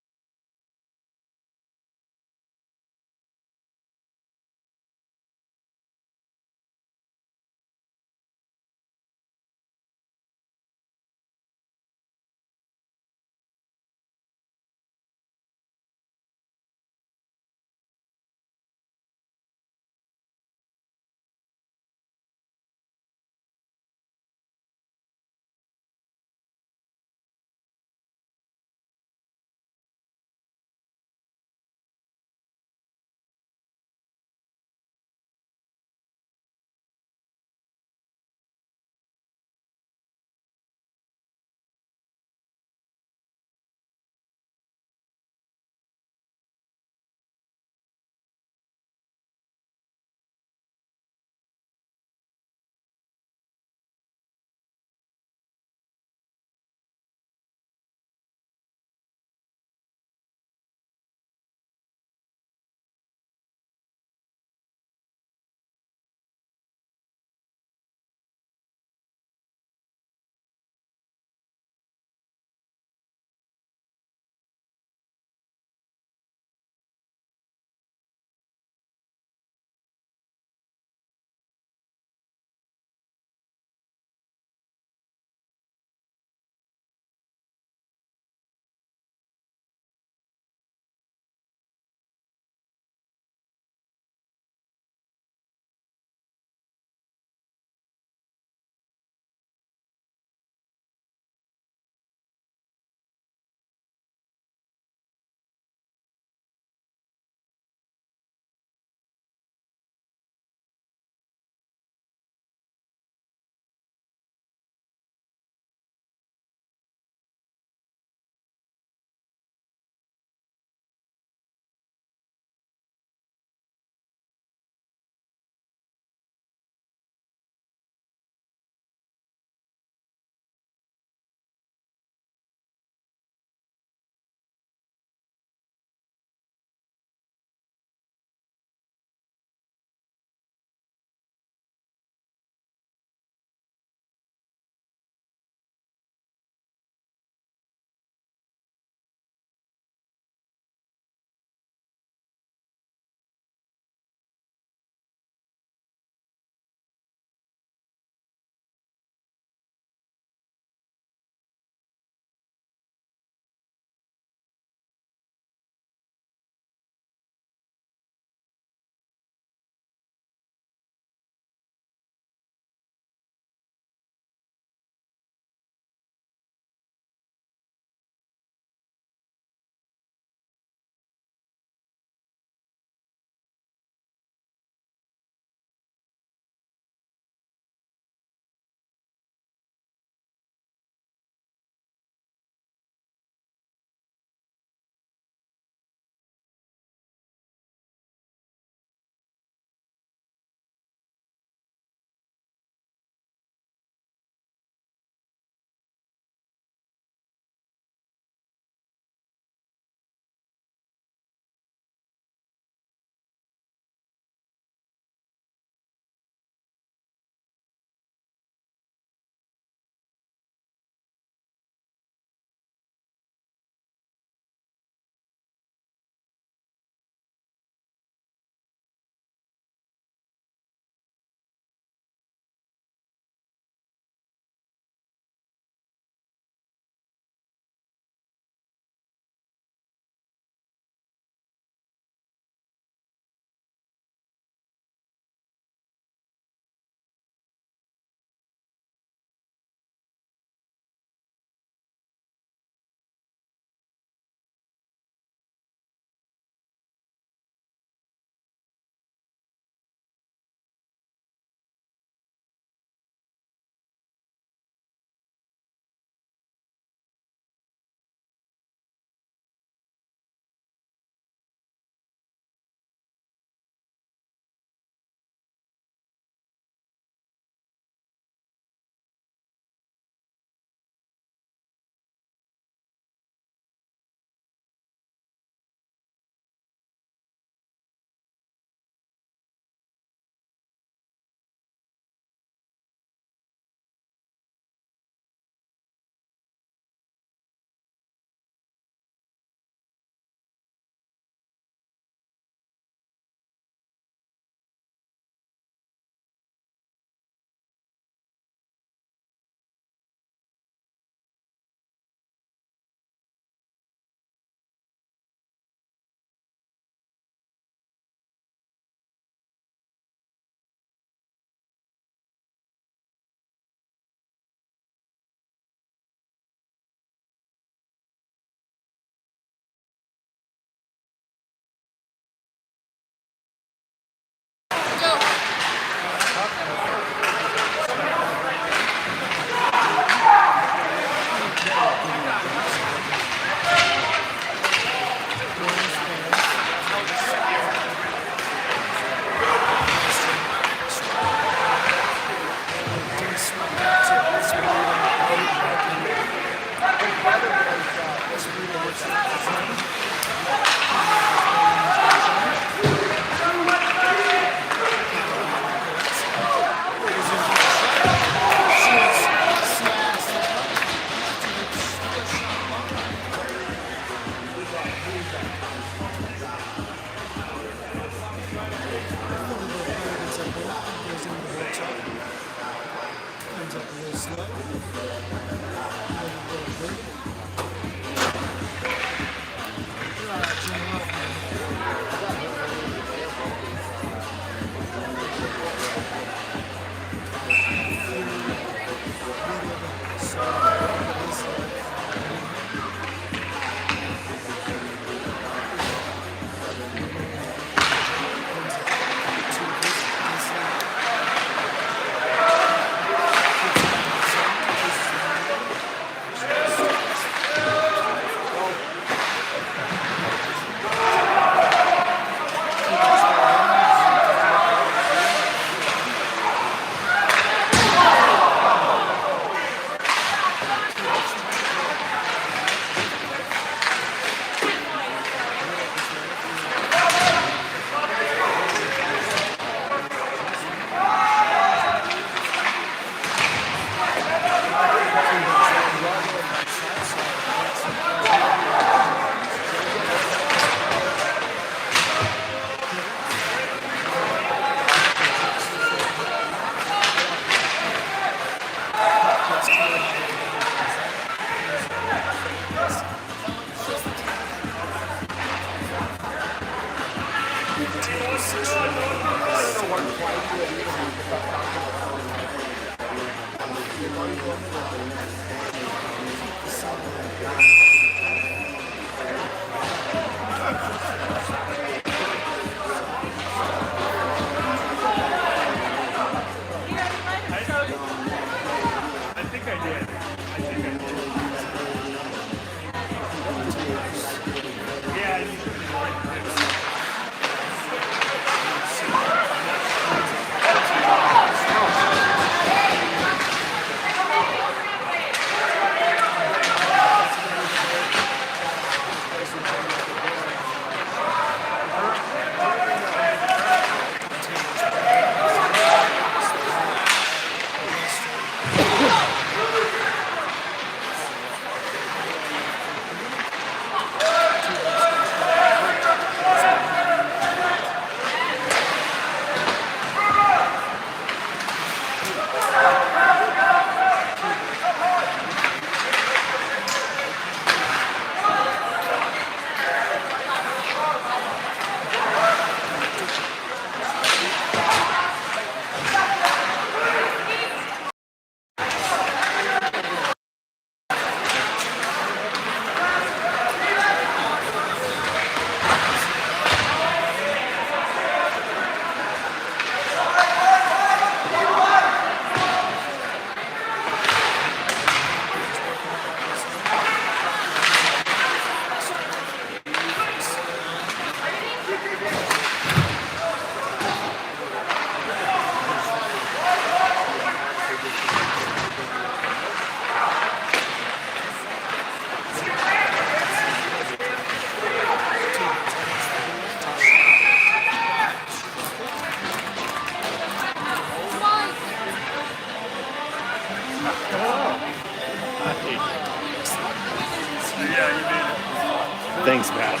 Thanks, Matt.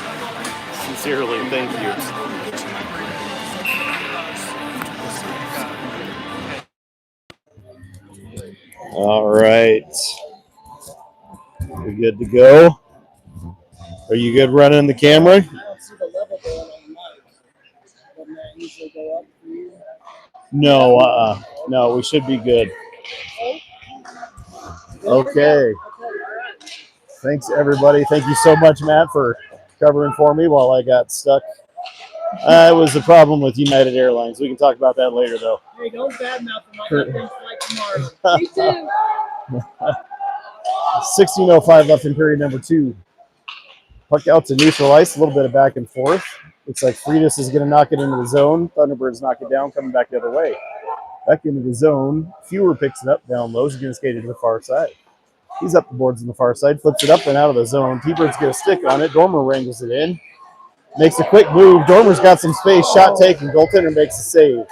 Sincerely, thank you. All right. We good to go? Are you good running the camera? I don't see the level going on the mic. Doesn't that usually go up for you? No, no, we should be good. Okay. Thanks, everybody. Thank you so much, Matt, for covering for me while I got stuck. It was a problem with United Airlines. We can talk about that later, though. Hey, don't badmouth them. I got them flight tomorrow. Me too. 16:05 left in period number 2. Puck out to neutral ice, a little bit of back and forth. Looks like Freitas is going to knock it into the zone. Thunderbirds knock it down, coming back the other way. Back into the zone. Fewer picks it up down low. He's going to skate it to the far side. He's up the boards on the far side, flips it up and out of the zone. T-Bird's going to stick on it. Dormer wrangles it in. Makes a quick move. Dormer's got some space. Shot taken. Goaltender makes a save.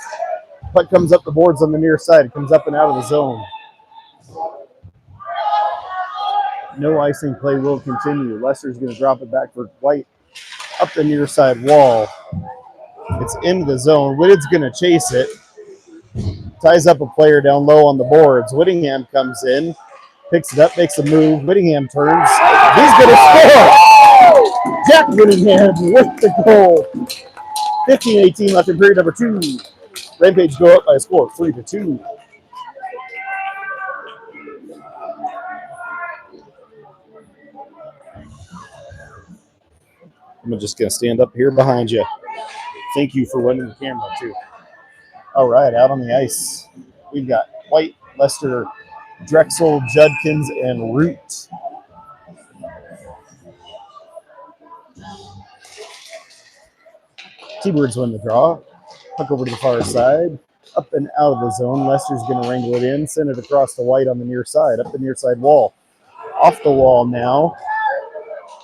Puck comes up the boards on the near side. It comes up and out of the zone. No icing play will continue. Lester's going to drop it back for White up the near side wall. It's into the zone. Whitted's going to chase it. Ties up a player down low on the boards. Whittingham comes in, picks it up, makes a move. Whittingham turns. He's going to score! Jack Whittingham with the goal. 15-18 left in period number 2. Rampage go up by a score of 3-2. I'm just going to stand up here behind you. Thank you for running the camera, too. All right, out on the ice, we've got White, Lester, Drexel, Judkins, and Root. T-Birds win the draw. Puck over to the far side. Up and out of the zone. Lester's going to wrangle it in. Send it across to White on the near side. Up the near side wall. Off the wall now.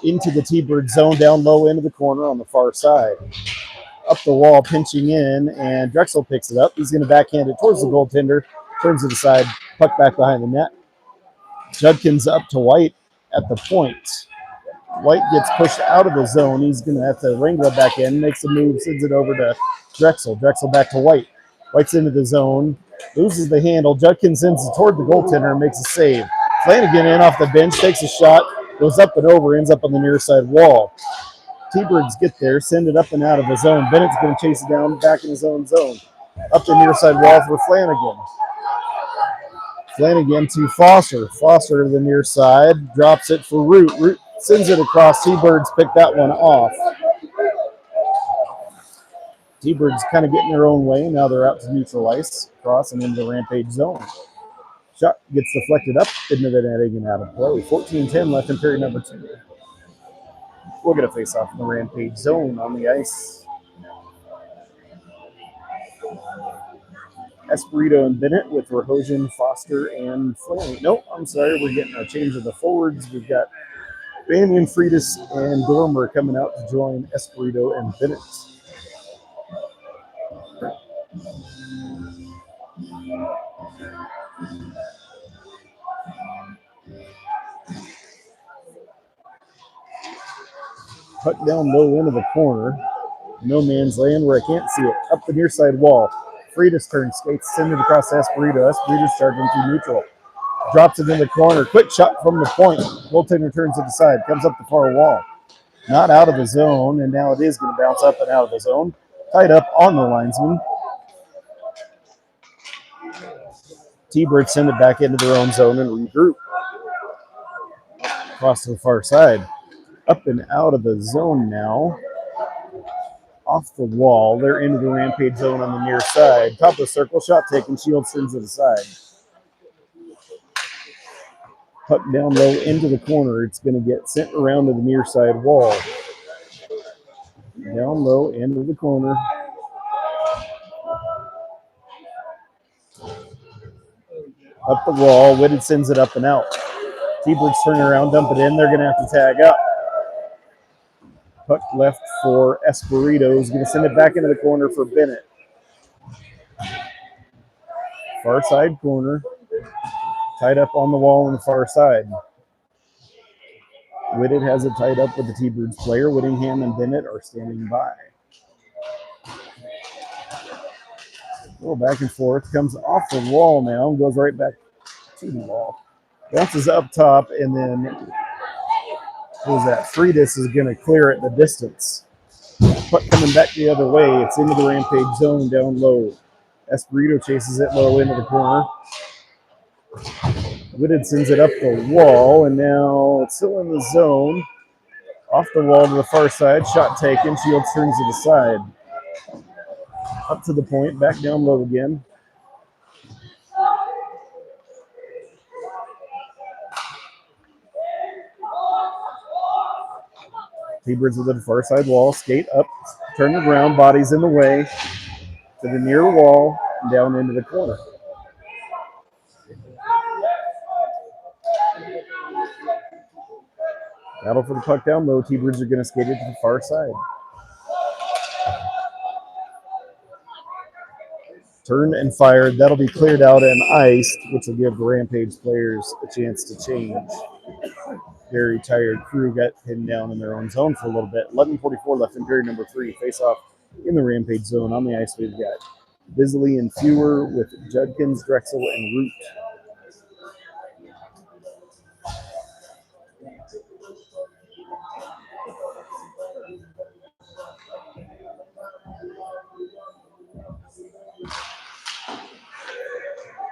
Into the T-Bird zone. Down low into the corner on the far side. Up the wall, pinching in, and Drexel picks it up. He's going to backhand it towards the goaltender. Turns it aside. Puck back behind the net. Judkins up to White at the point. White gets pushed out of the zone. He's going to have to wrangle it back in. Makes a move, sends it over to Drexel. Drexel back to White. White's into the zone. Loses the handle. Judkins sends it toward the goaltender and makes a save. Flanagan in off the bench, takes a shot, goes up and over, ends up on the near side wall. T-Birds get there, send it up and out of the zone. Bennett's going to chase it down back in his own zone. Up the near side wall for Flanagan. Flanagan to Foster. Foster to the near side, drops it for Root. Root sends it across. T-Birds pick that one off. T-Birds kind of getting their own way. Now they're out to neutral ice, cross and into the Rampage zone. Shot gets deflected up into the netting and out of play. 14-10 left in period number 2. We'll get a face-off in the Rampage zone on the ice. Espirito and Bennett with Rahosian, Foster, and Flanagan. Nope, I'm sorry. We're getting a change of the forwards. We've got Banyan, Freitas, and Dormer coming out to join Espirito and Bennett. Puck down low into the corner. No man's land where I can't see it. Up the near side wall. Freitas turns, skates, send it across to Espirito. Espirito's charging through neutral. Drops it in the corner. Quick shot from the point. Goaltender turns to the side. Comes up the far wall. Not out of the zone, and now it is going to bounce up and out of the zone. Tied up on the linesman. T-Birds send it back into their own zone and regroup. Across to the far side. Up and out of the zone now. Off the wall. They're into the Rampage zone on the near side. Top of the circle. Shot taken. Shields sends it aside. Puck down low into the corner. It's going to get sent around to the near side wall. Down low into the corner. Up the wall. Whitted sends it up and out. T-Birds turn around, dump it in. They're going to have to tag up. Puck left for Espirito. He's going to send it back into the corner for Bennett. Far side corner. Tied up on the wall on the far side. Whitted has it tied up with the T-Birds player. Whittingham and Bennett are standing by. A little back and forth. Comes off the wall now and goes right back to the wall. Bounces up top, and then who's that? Freitas is going to clear it the distance. Puck coming back the other way. It's into the Rampage zone down low. Espirito chases it low into the corner. Whitted sends it up the wall, and now it's still in the zone. Off the wall to the far side. Shot taken. Shields turns to the side. Up to the point. Back down low again. T-Birds with the far side wall. Skate up. Turn it around. Bodies in the way. To the near wall. And down into the corner. Battle for the puck down low. T-Birds are going to skate it to the far side. Turned and fired. That'll be cleared out and iced, which will give the Rampage players a chance to change. Very tired crew got pinned down in their own zone for a little bit. 11:44 left in period number 3. Face off in the Rampage zone. On the ice, we've got Bisley and Fewer with Judkins, Drexel, and Root.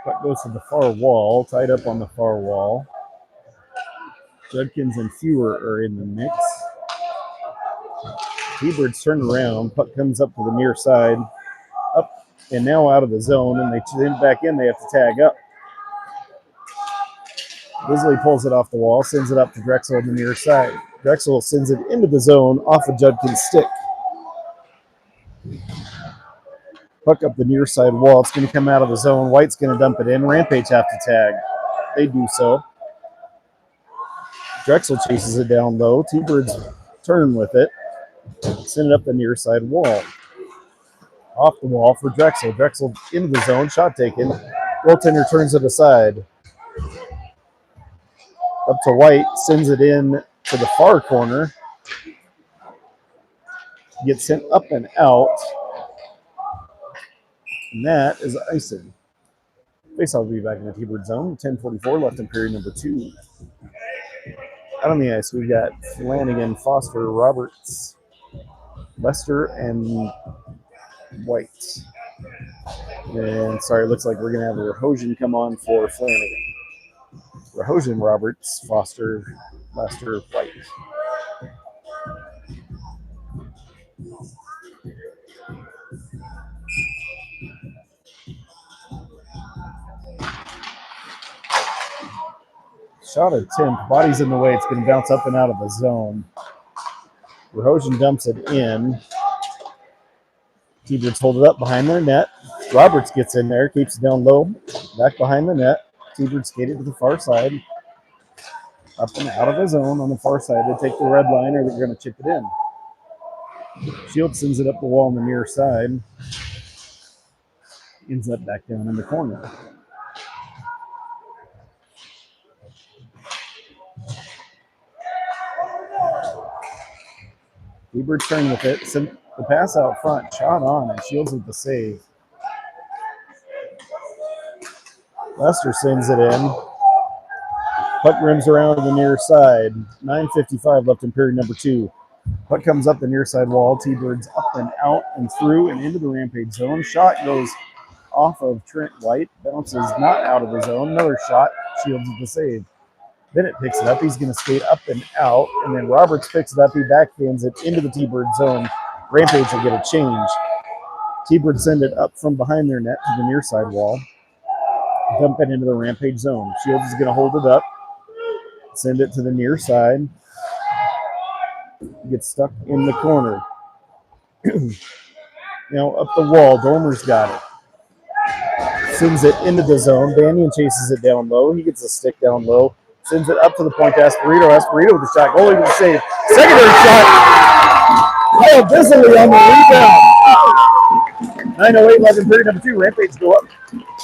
Puck goes to the far wall, tied up on the far wall. Judkins and Fewer are in the mix. T-Birds turn around. Puck comes up to the near side. Up and now out of the zone, and they send back in. They have to tag up. Bisley pulls it off the wall, sends it up to Drexel on the near side. Drexel sends it into the zone off of Judkins' stick. Puck up the near side wall. It's going to come out of the zone. White's going to dump it in. Rampage have to tag. They do so. Drexel chases it down low. T-Birds turn with it. Send it up the near side wall. Off the wall for Drexel. Drexel into the zone. Shot taken. Goaltender turns it aside. Up to White. Sends it in to the far corner. Gets sent up and out. And that is icing. Faceoff will be back in the T-Bird zone. 10:44 left in period number 2. Out on the ice, we've got Flanagan, Foster, Roberts, Lester, and White. And sorry, it looks like we're going to have a Rahosian come on for Flanagan. Rahosian, Roberts, Foster, Lester, White. Shot attempt. Body's in the way. It's going to bounce up and out of the zone. Rahosian dumps it in. T-Birds hold it up behind their net. Roberts gets in there, keeps it down low, back behind the net. T-Birds skate it to the far side. Up and out of the zone on the far side. They take the red line or they're going to chip it in. Shield sends it up the wall on the near side. Ends up back down in the corner. T-Birds turn with it. Send the pass out front. Shot on and Shields with the save. Lester sends it in. Puck rims around the near side. 9:55 left in period number 2. Puck comes up the near side wall. T-Birds up and out and through and into the Rampage zone. Shot goes off of Trent White. Bounces not out of the zone. Another shot. Shields with the save. Bennett picks it up. He's going to skate up and out. And then Roberts picks it up. He backhands it into the T-Bird zone. Rampage will get a change. T-Bird send it up from behind their net to the near side wall. Dump it into the Rampage zone. Shields is going to hold it up. Send it to the near side. Gets stuck in the corner. Now up the wall. Dormer's got it. Sends it into the zone. Banyan chases it down low. He gets a stick down low. Sends it up to the point to Espirito. Espirito with the shot. Goalie with the save. Secondary shot. Kyle Bisley on the rebound. 9:08 left in period number 2. Rampage go up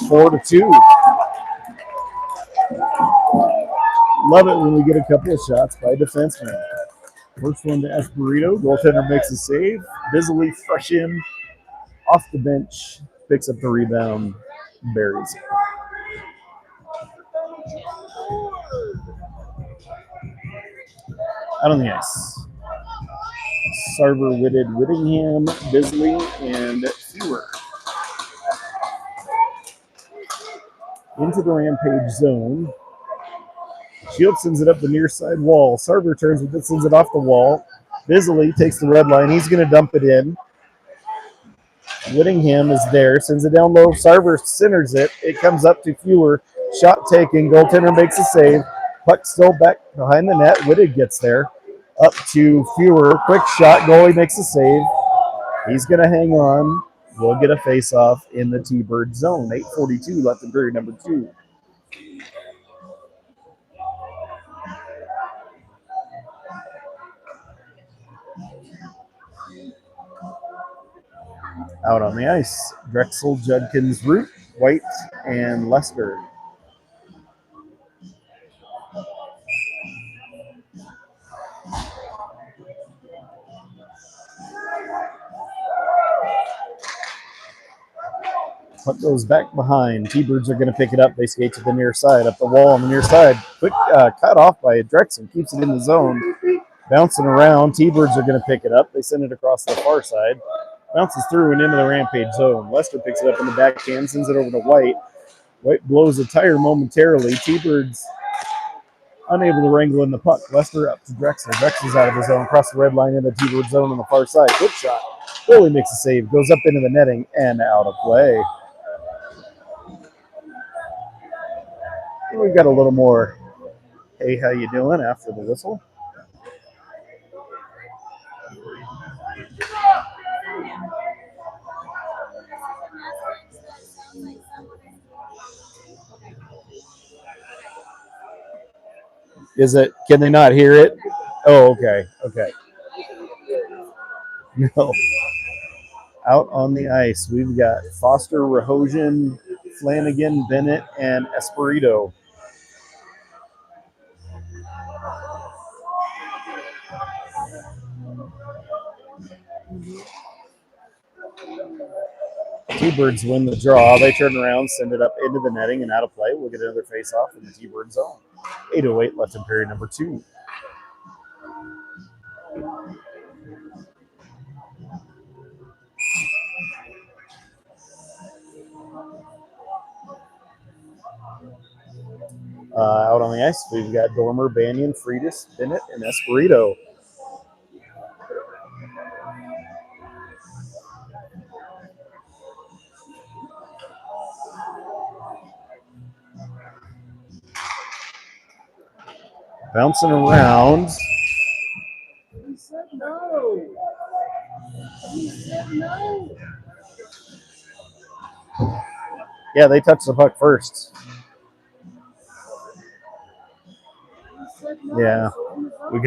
4-2. Love it when we get a couple of shots by defensemen. First one to Espirito. Goaltender makes a save. Busily fresh in off the bench. Picks up the rebound. Buries it. Out on the ice. Sarver, Whitted, Whittingham, Bisley, and Fewer. Into the Rampage zone. Shield sends it up the near side wall. Sarver turns with it, sends it off the wall. Bisley takes the red line. He's going to dump it in. Whittingham is there, sends it down low. Sarver centers it. It comes up to Fewer. Shot taken. Goaltender makes a save. Puck still back behind the net. Whitted gets there. Up to Fewer. Quick shot. Goalie makes a save. He's going to hang on. We'll get a face-off in the T-Bird zone. 8:42 left in period number 2. Out on the ice, Drexel, Judkins, Root, White, and Lester. Puck goes back behind. T-Birds are going to pick it up. They skate to the near side, up the wall on the near side. Quick cut off by Drexel. Keeps it in the zone. Bouncing around. T-Birds are going to pick it up. They send it across the far side. Bounces through and into the Rampage zone. Lester picks it up in the backhand, sends it over to White. White blows a tire momentarily. T-Birds unable to wrangle in the puck. Lester up to Drexel. Drexel's out of the zone, across the red line in the T-Bird zone on the far side. Good shot. Goalie makes a save, goes up into the netting and out of play. We've got a little more, hey, how you doing, after the whistle. Is it, can they not hear it? Oh, okay, okay. No. Out on the ice, we've got Foster, Rahosian, Flanagan, Bennett, and Espirito. T-Birds win the draw. They turn around, send it up into the netting and out of play. We'll get another face-off in the T-Bird zone. 8:08 left in period number 2. Out on the ice, we've got Dormer, Banyan, Freitas, Bennett, and Espirito. Bouncing around. He said no. He said no. Yeah, they touched the puck first. Yeah, we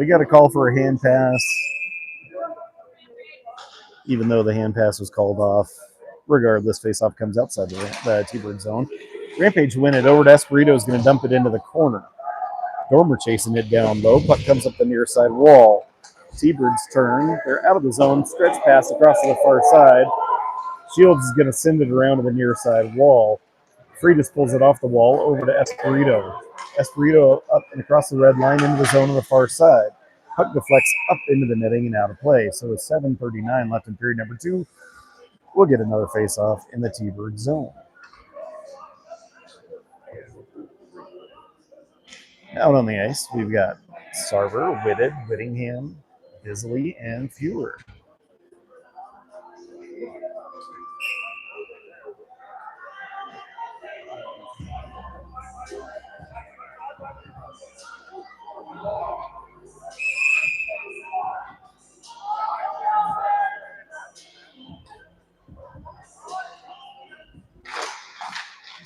gotta call for a hand pass, even though the hand pass was called off. Regardless, face-off comes outside the T-Bird zone. Rampage win it over to Espirito, is going to dump it into the corner. Dormer chasing it down low. Puck comes up the near side wall. T-Birds turn. They're out of the zone. Stretch pass across to the far side. Shields is going to send it around to the near side wall. Freitas pulls it off the wall over to Espirito. Espirito up and across the red line into the zone on the far side. Puck deflects up into the netting and out of play. So with 7:39 left in period number 2, we'll get another face-off in the T-Bird zone. Out on the ice, we've got Sarver, Whitted, Whittingham, Bisley, and Fewer.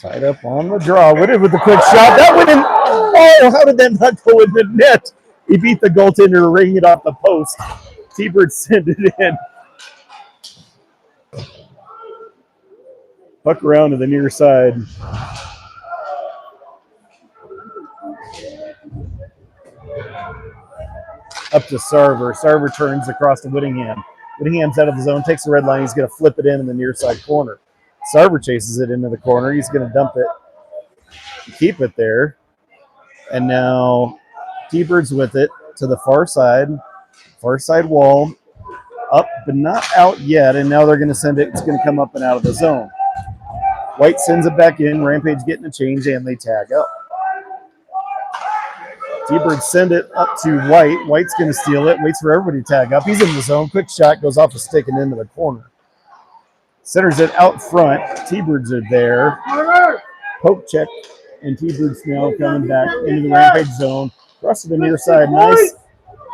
Tied up on the draw. Whitted with the quick shot. That went in. Oh, how did that not go in the net? He beat the goaltender, ringing it off the post. T-Bird sent it in. Puck around to the near side. up to Sarver. Sarver turns across to Whittingham. Whittingham's out of the zone, takes the red line. He's going to flip it in the near side corner. Sarver chases it into the corner. He's going to dump it, keep it there. And now T-Birds with it to the far side wall. Up but not out yet. And now they're going to send it. It's going to come up and out of the zone. White sends it back in. Rampage getting a change, and they tag up. T-Birds send it up to White. White's going to steal it. Waits for everybody to tag up. He's in the zone. Quick shot goes off a stick and into the corner. Centers it out front. T-Birds are there. Poke check. And T-Birds now coming back into the Rampage zone. Across to the near side.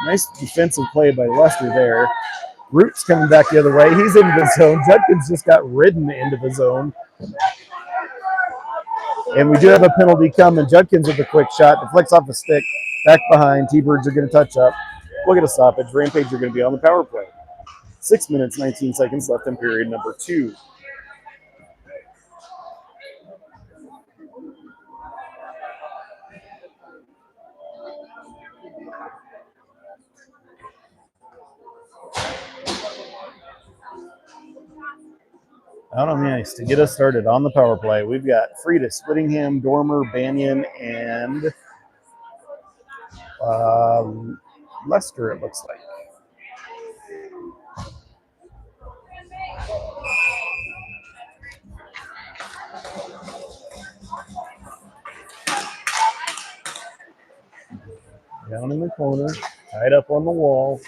Nice defensive play by Lester there. Root's coming back the other way. He's into the zone. Judkins just got ridden into the zone. And we do have a penalty coming. Judkins with a quick shot. Deflects off a stick. Back behind. T-Birds are going to touch up. We'll get a stoppage. Rampage are going to be on the power play. 6 minutes, 19 seconds left in period number 2. Out on the ice to get us started on the power play. We've got Freitas, Whittingham, Dormer, Banyan, and Lester, it looks like. Down in the corner, tied up on the wall.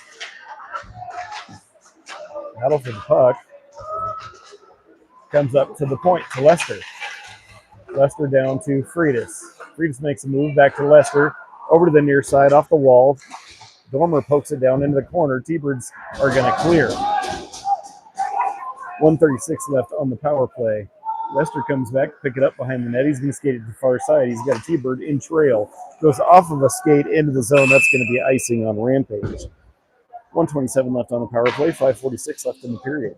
Battle for the puck. Comes up to the point to Lester. Lester down to Freitas. Freitas makes a move back to Lester. Over to the near side off the wall. Dormer pokes it down into the corner. T-Birds are going to clear. 1:36 left on the power play. Lester comes back, pick it up behind the net. He's going to skate it to the far side. He's got a T-Bird in trail. Goes off of a skate into the zone. That's going to be icing on Rampage. 1:27 left on the power play. 5:46 left in the period.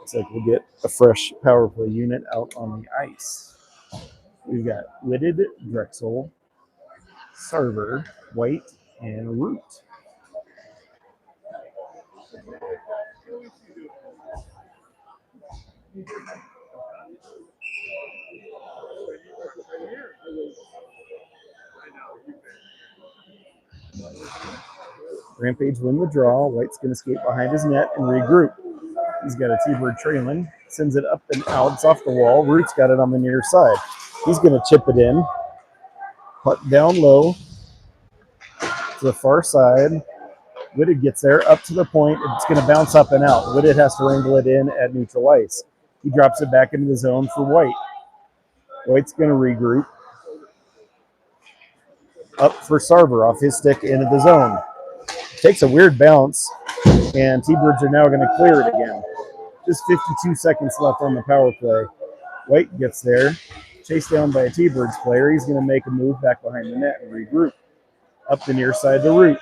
Looks like we'll get a fresh power play unit out on the ice. We've got Whitted, Drexel, Sarver, White, and Root. Rampage win the draw. White's going to skate behind his net and regroup. He's got a T-Bird trailing. Sends it up and out. It's off the wall. Root's got it on the near side. He's going to chip it in. Puck down low to the far side. Whitted gets there up to the point. It's going to bounce up and out. Whitted has to wrangle it in at neutral ice. He drops it back into the zone for White. White's going to regroup. Up for Sarver off his stick into the zone. Takes a weird bounce, and T-Birds are now going to clear it again. Just 52 seconds left on the power play. White gets there, chased down by a T-Birds player. He's going to make a move back behind the net and regroup. Up the near side to Root.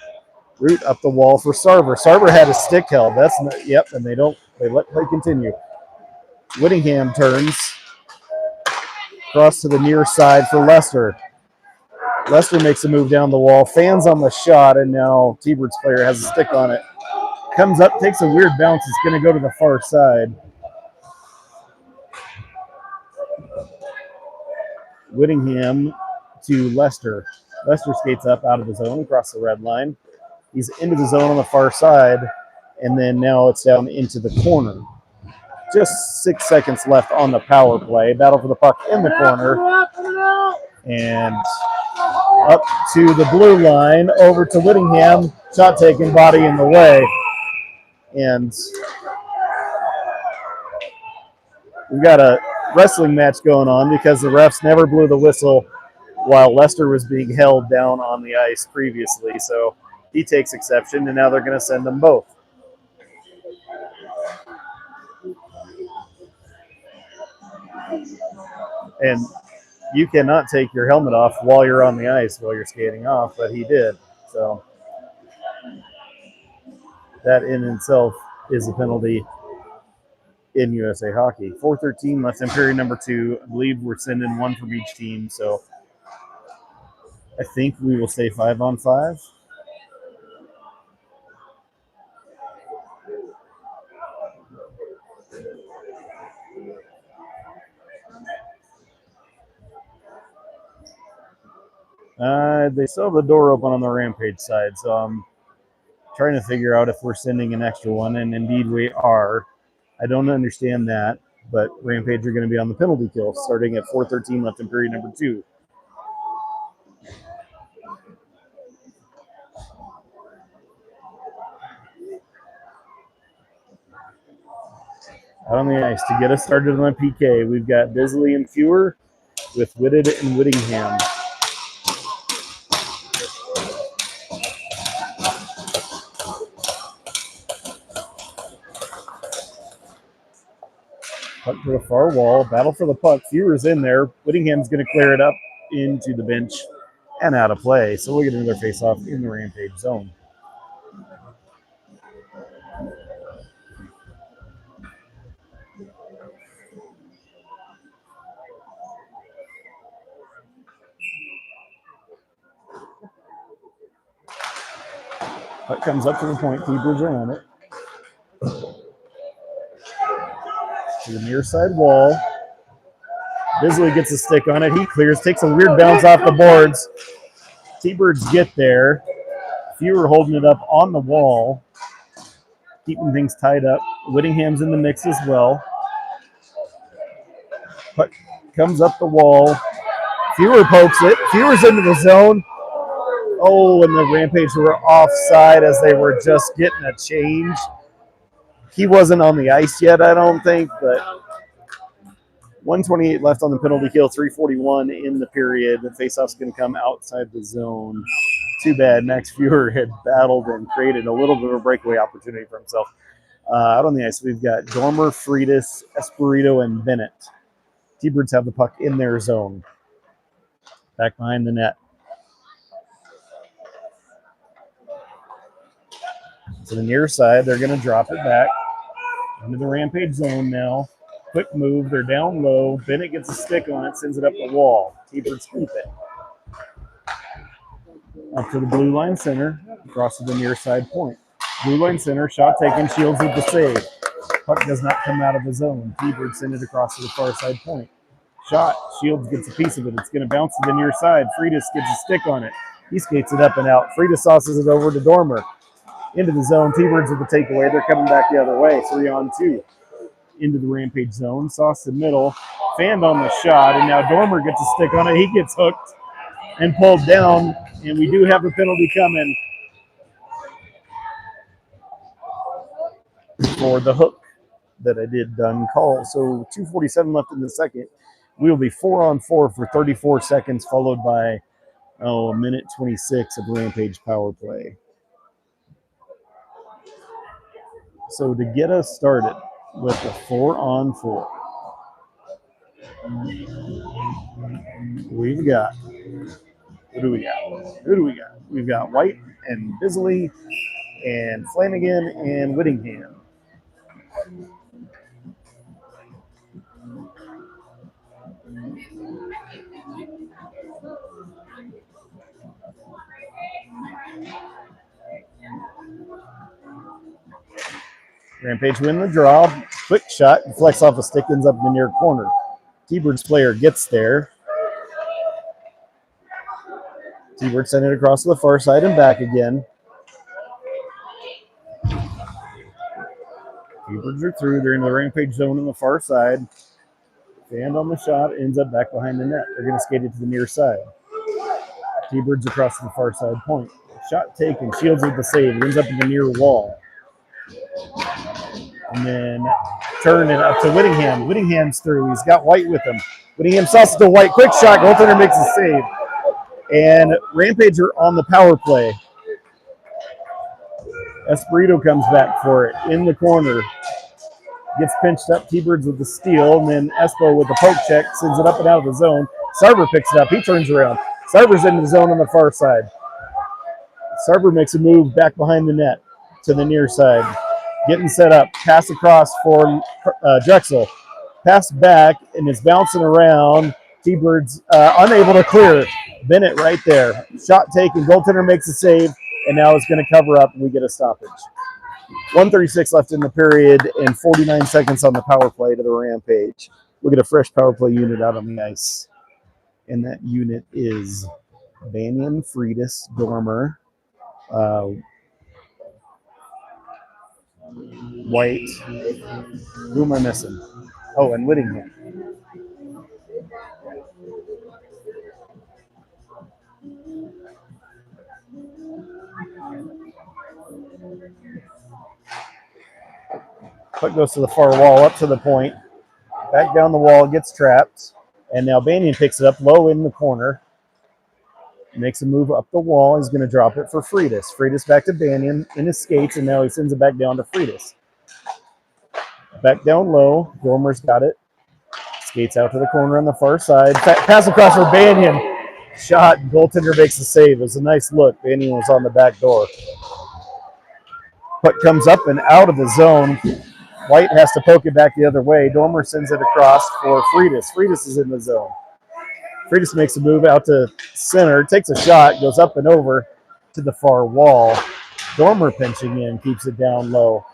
Root up the wall for Sarver. Sarver had a stick held. That's not, yep, and they let play continue. Whittingham turns across to the near side for Lester. Lester makes a move down the wall, fans on the shot, and now T-Birds player has a stick on it. Comes up, takes a weird bounce. It's going to go to the far side. Whittingham to Lester. Lester skates up out of the zone, across the red line. He's into the zone on the far side, and then now it's down into the corner. Just 6 seconds left on the power play. Battle for the puck in the corner. And up to the blue line, over to Whittingham. Shot taken, body in the way. And we've got a wrestling match going on because the refs never blew the whistle while Lester was being held down on the ice previously. So he takes exception, and now they're going to send them both. And you cannot take your helmet off while you're on the ice, while you're skating off, but he did. So that in itself is a penalty in USA Hockey. 4:13 left in period number 2. I believe we're sending one from each team, so I think we will stay 5-on-5. side. They still have the door open on the Rampage side, so I'm trying to figure out if we're sending an extra one, and indeed we are. I don't understand that, but Rampage are going to be on the penalty kill starting at 4:13 left in period number 2. Out on the ice to get us started on the PK, we've got Bisley and Fewer with Whitted and Whittingham. Puck to the far wall, battle for the puck. Fewer's in there. Whittingham's going to clear it up into the bench and out of play. So we'll get another face-off in the Rampage zone. Puck comes up to the point. T-Birds are on it. To the near side wall. Bisley gets a stick on it. He clears, takes a weird bounce off the boards. T-Birds get there. Fewer holding it up on the wall, keeping things tied up. Whittingham's in the mix as well. Puck comes up the wall. Fewer pokes it. Fewer's into the zone. Oh, and the Rampage were offside as they were just getting a change. He wasn't on the ice yet, I don't think, but 1:28 left on the penalty kill, 3:41 in the period. The faceoff's going to come outside the zone. Too bad. Max Fewer had battled and created a little bit of a breakaway opportunity for himself. Out on the ice, we've got Dormer, Freitas, Espirito, and Bennett. T-Birds have the puck in their zone. Back behind the net. To the near side, they're going to drop it back into the Rampage zone now. Quick move, they're down low. Bennett gets a stick on it, sends it up the wall. T-Birds keep it. Up to the blue line center, across to the near side point. Blue line center, shot taken, Shields with the save. Puck does not come out of the zone. T-Birds send it across to the far side point. Shot, Shields gets a piece of it. It's going to bounce to the near side. Freitas gets a stick on it. He skates it up and out. Freitas sauces it over to Dormer. Into the zone. T-Birds with the takeaway. They're coming back the other way. 3-on-2. Into the Rampage zone. Sauce the middle. Fanned on the shot. And now Dormer gets a stick on it. He gets hooked and pulled down. And we do have a penalty coming for the hook that I did done call. So 2:47 left in the second. We will be 4-on-4 for 34 seconds, followed by, a minute 26 of Rampage power play. So to get us started with the 4-on-4, we've got, who do we got? We've got White and Bisley and Flanagan and Whittingham. Rampage win the draw. Quick shot. Flex off a stick, ends up in the near corner. T-Birds player gets there. T-Birds send it across to the far side and back again. T-Birds are through. They're in the Rampage zone on the far side. Fanned on the shot. Ends up back behind the net. They're going to skate it to the near side. T-Birds across to the far side point. Shot taken. Shields with the save. It ends up in the near wall. And then turn it up to Whittingham. Whittingham's through. He's got White with him. Whittingham sauces to White. Quick shot. Goaltender makes a save. And Rampage are on the power play. Espirito comes back for it in the corner. Gets pinched up. T-Birds with the steal. And then Espo with the poke check. Sends it up and out of the zone. Sarver picks it up. He turns around. Sarver's into the zone on the far side. Sarver makes a move back behind the net to the near side. Getting set up. Pass across for Drexel. Pass back and is bouncing around. T-Birds unable to clear. Bennett right there. Shot taken. Goaltender makes a save. And now it's going to cover up and we get a stoppage. 1:36 left in the period and 49 seconds on the power play to the Rampage. We'll get a fresh power play unit out on the ice. And that unit is Banyan, Freitas, Dormer, uh, White. Who am I missing? Oh, and Whittingham. Puck goes to the far wall, up to the point. Back down the wall, gets trapped. And now Banyan picks it up low in the corner. Makes a move up the wall. He's going to drop it for Freitas. Freitas back to Banyan in his skates, and now he sends it back down to Freitas. Back down low. Dormer's got it. Skates out to the corner on the far side. Pass across for Banyan. Shot. Goaltender makes the save. It was a nice look. Banyan was on the back door. Puck comes up and out of the zone. White has to poke it back the other way. Dormer sends it across for Freitas. Freitas is in the zone. Freitas makes a move out to center, takes a shot, goes up and over to the far wall. Dormer pinching in, keeps it down low.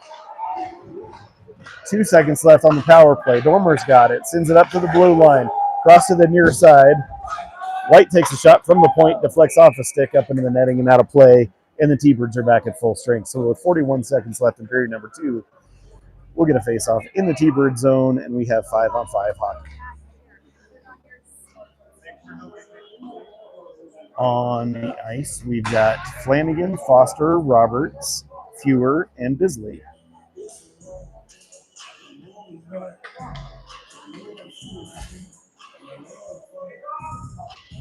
2 seconds left on the power play. Dormer's got it, sends it up to the blue line, cross to the near side. White takes a shot from the point, deflects off a stick up into the netting and out of play, and the T-Birds are back at full strength. So with 41 seconds left in period number 2, we'll get a face-off in the T-Bird zone, and we have 5-on-5 hockey. On the ice, we've got Flanagan, Foster, Roberts, Fewer, and Bisley.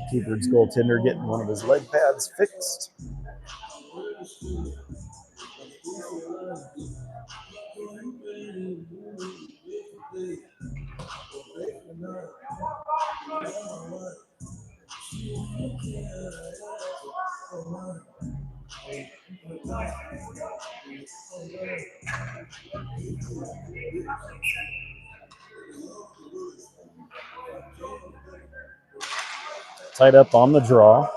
T-Bird's goaltender getting one of his leg pads fixed. Tied up on the draw.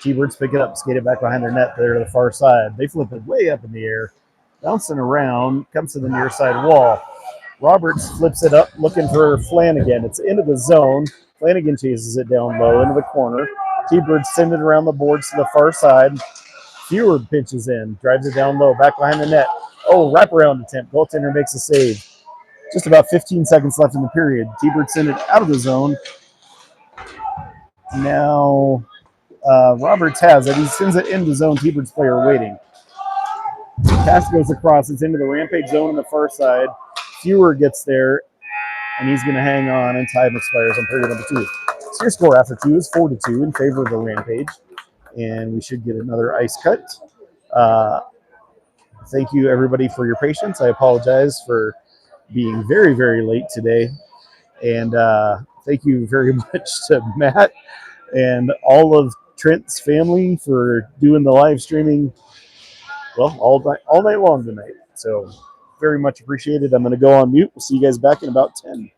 T-Birds pick it up, skate it back behind their net there to the far side. They flip it way up in the air, bouncing around, comes to the near side wall. Roberts flips it up, looking for Flanagan. It's into the zone. Flanagan chases it down low into the corner. T-Birds send it around the boards to the far side. Fewer pitches in, drives it down low, back behind the net. Oh, wraparound attempt. Goaltender makes a save. Just about 15 seconds left in the period. T-Birds send it out of the zone. Now Roberts has it. He sends it into the zone. T-Birds player waiting. Pass goes across. It's into the Rampage zone on the far side. Fewer gets there, and he's going to hang on, and time expires on period number 2. So your score after 2 is 4-2 in favor of the Rampage, and we should get another ice cut. Thank you, everybody, for your patience. I apologize for being very, very late today, and thank you very much to Matt and all of Trent's family for doing the live streaming, well, all night long tonight. So very much appreciated. I'm going to go on mute. We'll see you guys back in about 10.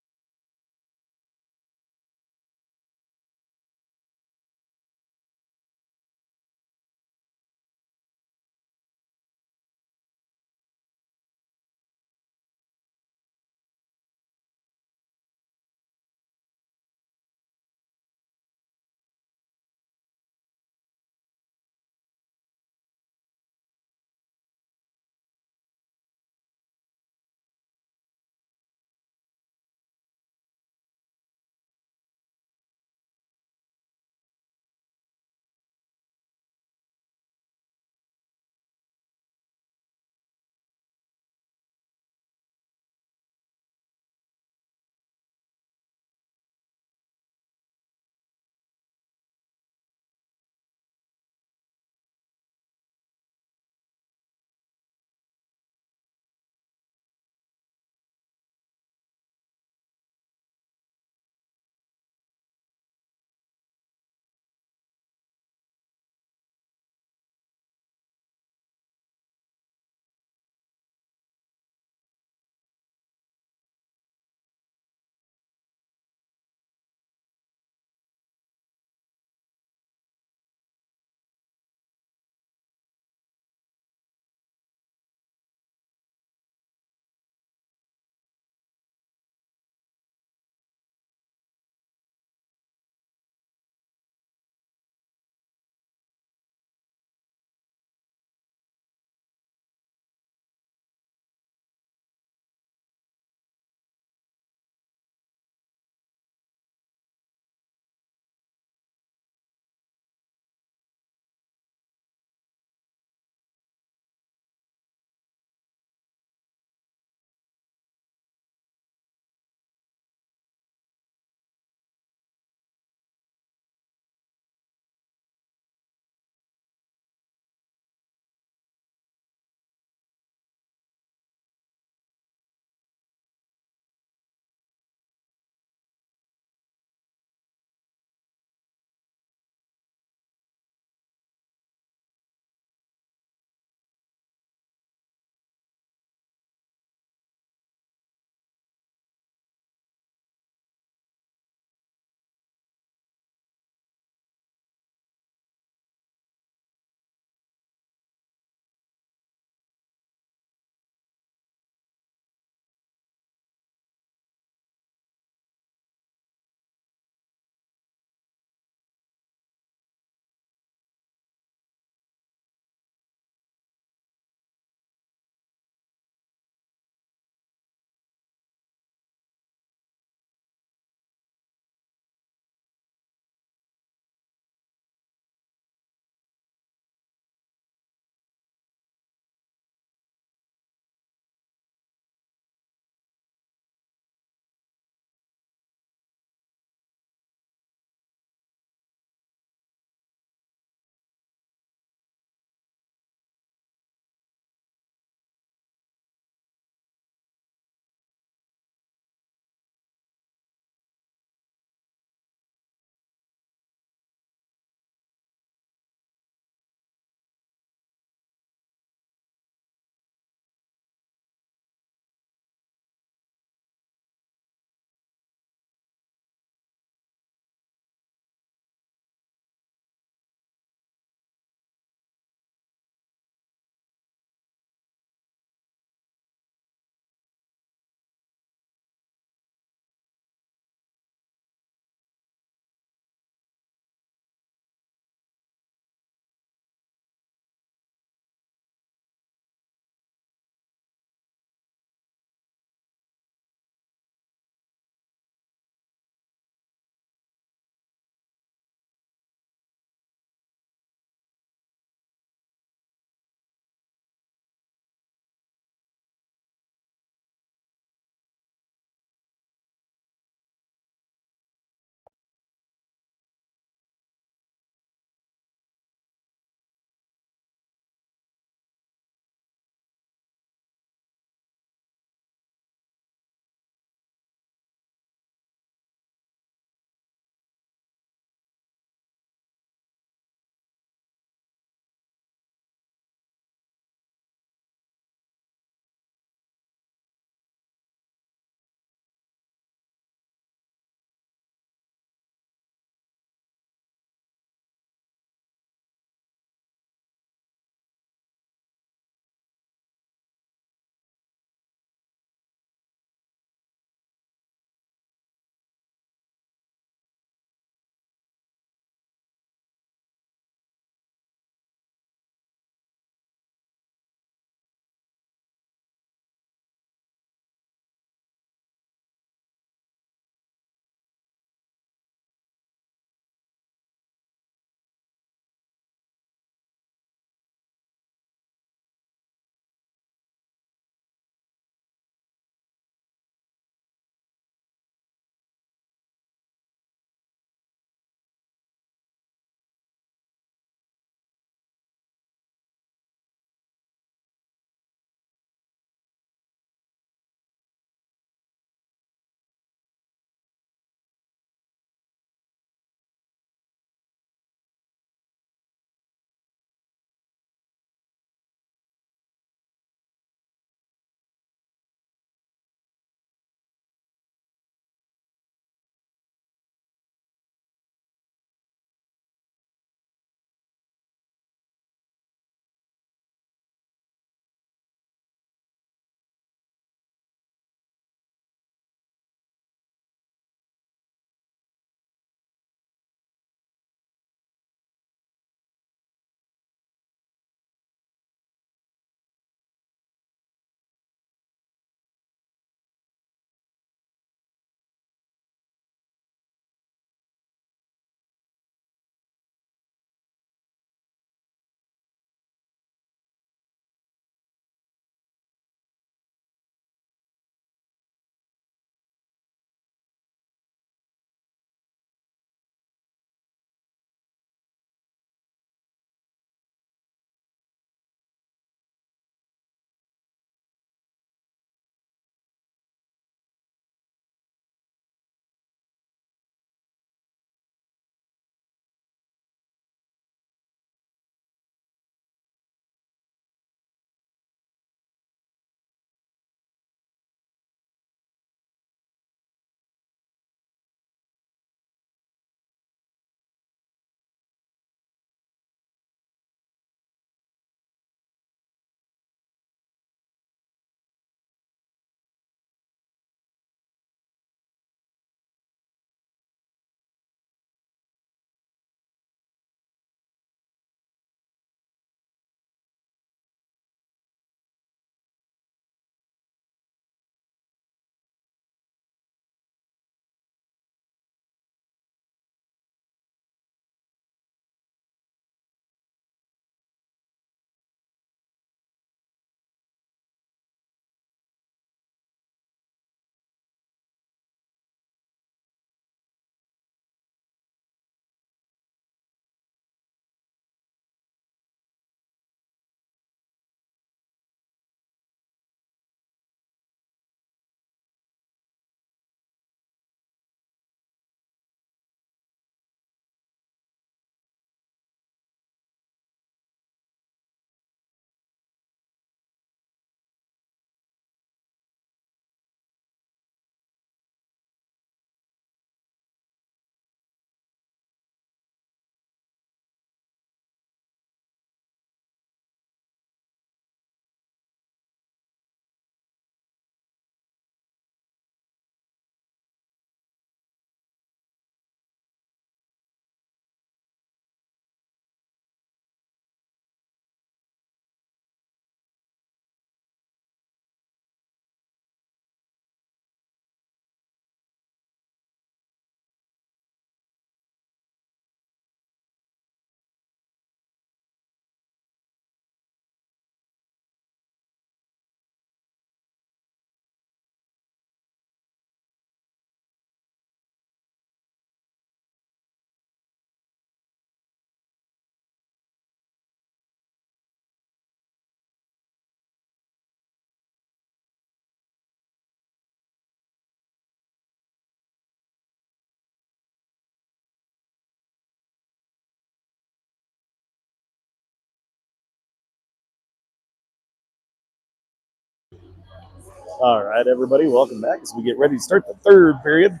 All right, everybody, welcome back as we get ready to start the third period.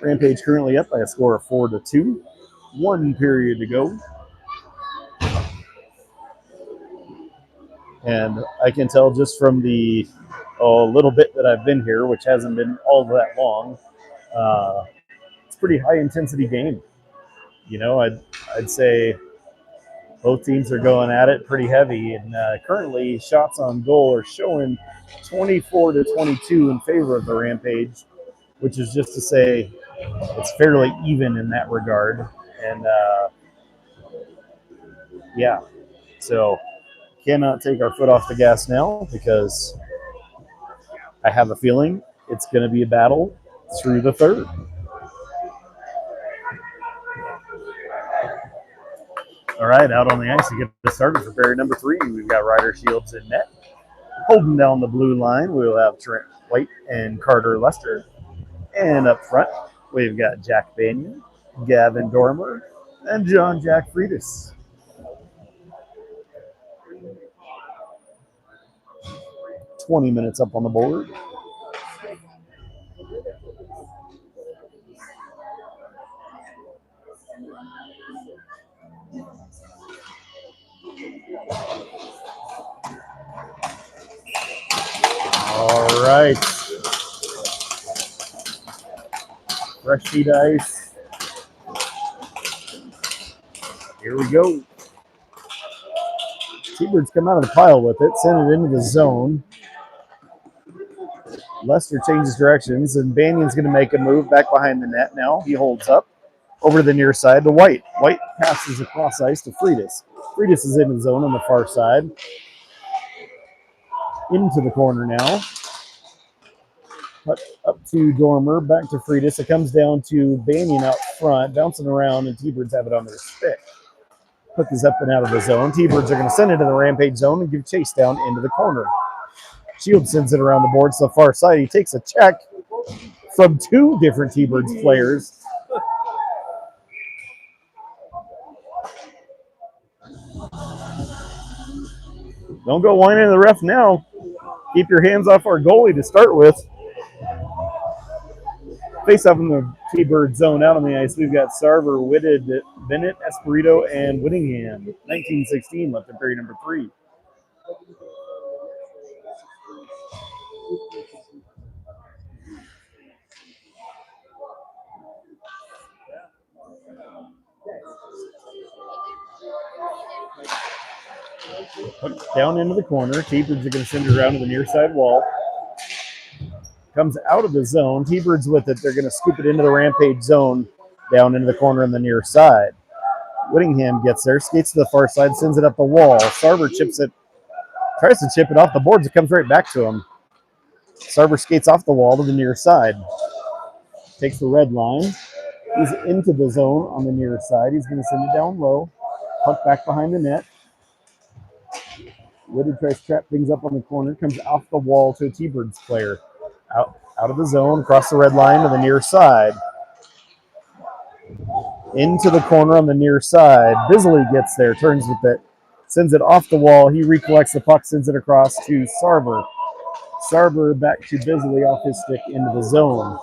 Rampage currently up by a score of 4-2. 1 period to go. And I can tell just from the little bit that I've been here, which hasn't been all that long, it's a pretty high intensity game. You know, I'd say both teams are going at it pretty heavy, and currently shots on goal are showing 24-22 in favor of the Rampage, which is just to say it's fairly even in that regard. And yeah, so cannot take our foot off the gas now because I have a feeling it's going to be a battle through the third. All right, out on the ice to get the starter for period number 3. We've got Ryder Shields in net. Holding down the blue line, we'll have Trent White and Carter Lester. And up front, we've got Jack Banyan, Gavin Dormer, and John Jack Freitas. $20 minutes up on the board. All right. Fresh sheet ice. Here we go. T-Birds come out of the pile with it, send it into the zone. Lester changes directions, and Banyan's going to make a move back behind the net now. He holds up over to the near side to White. White passes across ice to Freitas. Freitas is in the zone on the far side. Into the corner now. Up to Dormer, back to Freitas. It comes down to Banyan out front, bouncing around, and T-Birds have it on their stick. Puck is up and out of the zone. T-Birds are going to send it to the Rampage zone and give chase down into the corner. Shield sends it around the boards to the far side. He takes a check from 2 different T-Birds players. Don't go whining to the ref now. Keep your hands off our goalie to start with. Face off in the T-Bird zone out on the ice. We've got Sarver, Whitted, Bennett, Espirito, and Whittingham. 19-16 left in period number 3. Down into the corner. T-Birds are going to send it around to the near side wall. Comes out of the zone. T-Birds with it. They're going to scoop it into the Rampage zone down into the corner on the near side. Whittingham gets there, skates to the far side, sends it up the wall. Sarver chips it, tries to chip it off the boards. It comes right back to him. Sarver skates off the wall to the near side. Takes the red line. He's into the zone on the near side. He's going to send it down low. Puck back behind the net. Whitted tries to trap things up on the corner. Comes off the wall to a T-Birds player. Out of the zone, across the red line to the near side. Into the corner on the near side. Bisley gets there, turns with it. Sends it off the wall. He recollects the puck, sends it across to Sarver. Sarver back to Bisley off his stick into the zone.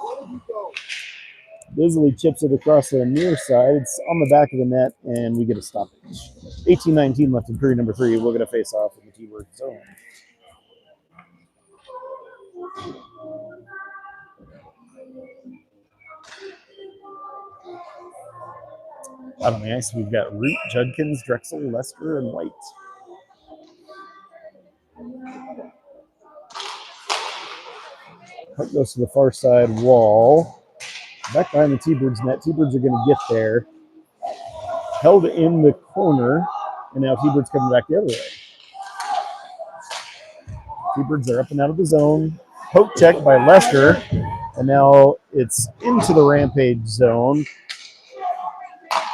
Bisley chips it across the near side. It's on the back of the net, and we get a stoppage. 18-19 left in period number 3. We're going to face off in the T-Birds zone. Out on the ice, we've got Root, Judkins, Drexel, Lester, and White. Puck goes to the far side wall. Back behind the T-Birds net. T-Birds are going to get there. Held in the corner, and now T-Birds coming back the other way. T-Birds are up and out of the zone. Poke check by Lester, and now it's into the Rampage zone.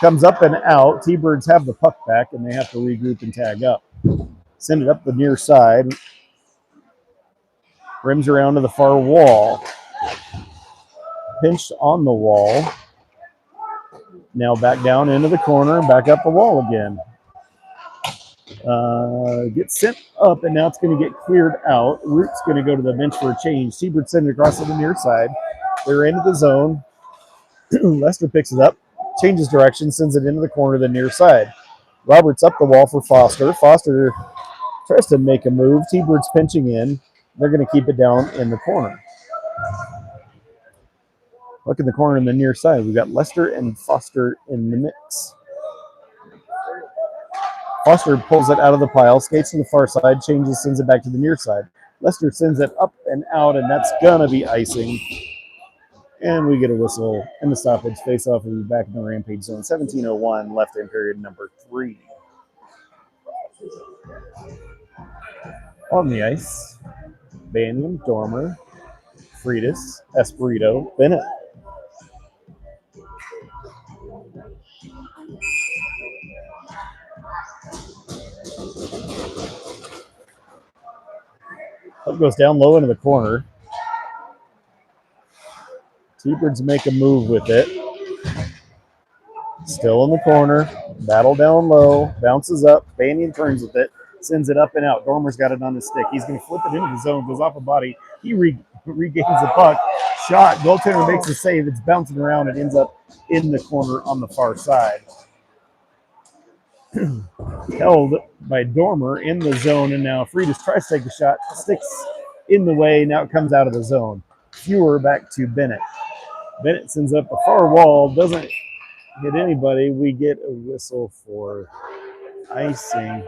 Comes up and out. T-Birds have the puck back, and they have to regroup and tag up. Send it up the near side. Rims around to the far wall. Pinched on the wall. Now back down into the corner, back up the wall again. Gets sent up, and now it's going to get cleared out. Root's going to go to the bench for a change. T-Bird sends it across to the near side. They're into the zone. Lester picks it up, changes direction, sends it into the corner of the near side. Roberts up the wall for Foster. Foster tries to make a move. T-Bird's pinching in. They're going to keep it down in the corner. Look in the corner in the near side. We've got Lester and Foster in the mix. Foster pulls it out of the pile, skates to the far side, changes, sends it back to the near side. Lester sends it up and out, and that's going to be icing. And we get a whistle, and the stoppage face-off will be back in the Rampage zone. 17:01 left in period number 3. On the ice, Banyan, Dormer, Freitas, Espirito, Bennett. Puck goes down low into the corner. T-Birds make a move with it. Still in the corner. Battle down low. Bounces up. Banyan turns with it. Sends it up and out. Dormer's got it on his stick. He's going to flip it into the zone. Goes off a body. He regains the puck. Shot. Goaltender makes the save. It's bouncing around and ends up in the corner on the far side. Held by Dormer in the zone, and now Freitas tries to take a shot, sticks in the way, now it comes out of the zone. Fewer back to Bennett. Bennett sends up the far wall, doesn't hit anybody. We get a whistle for icing,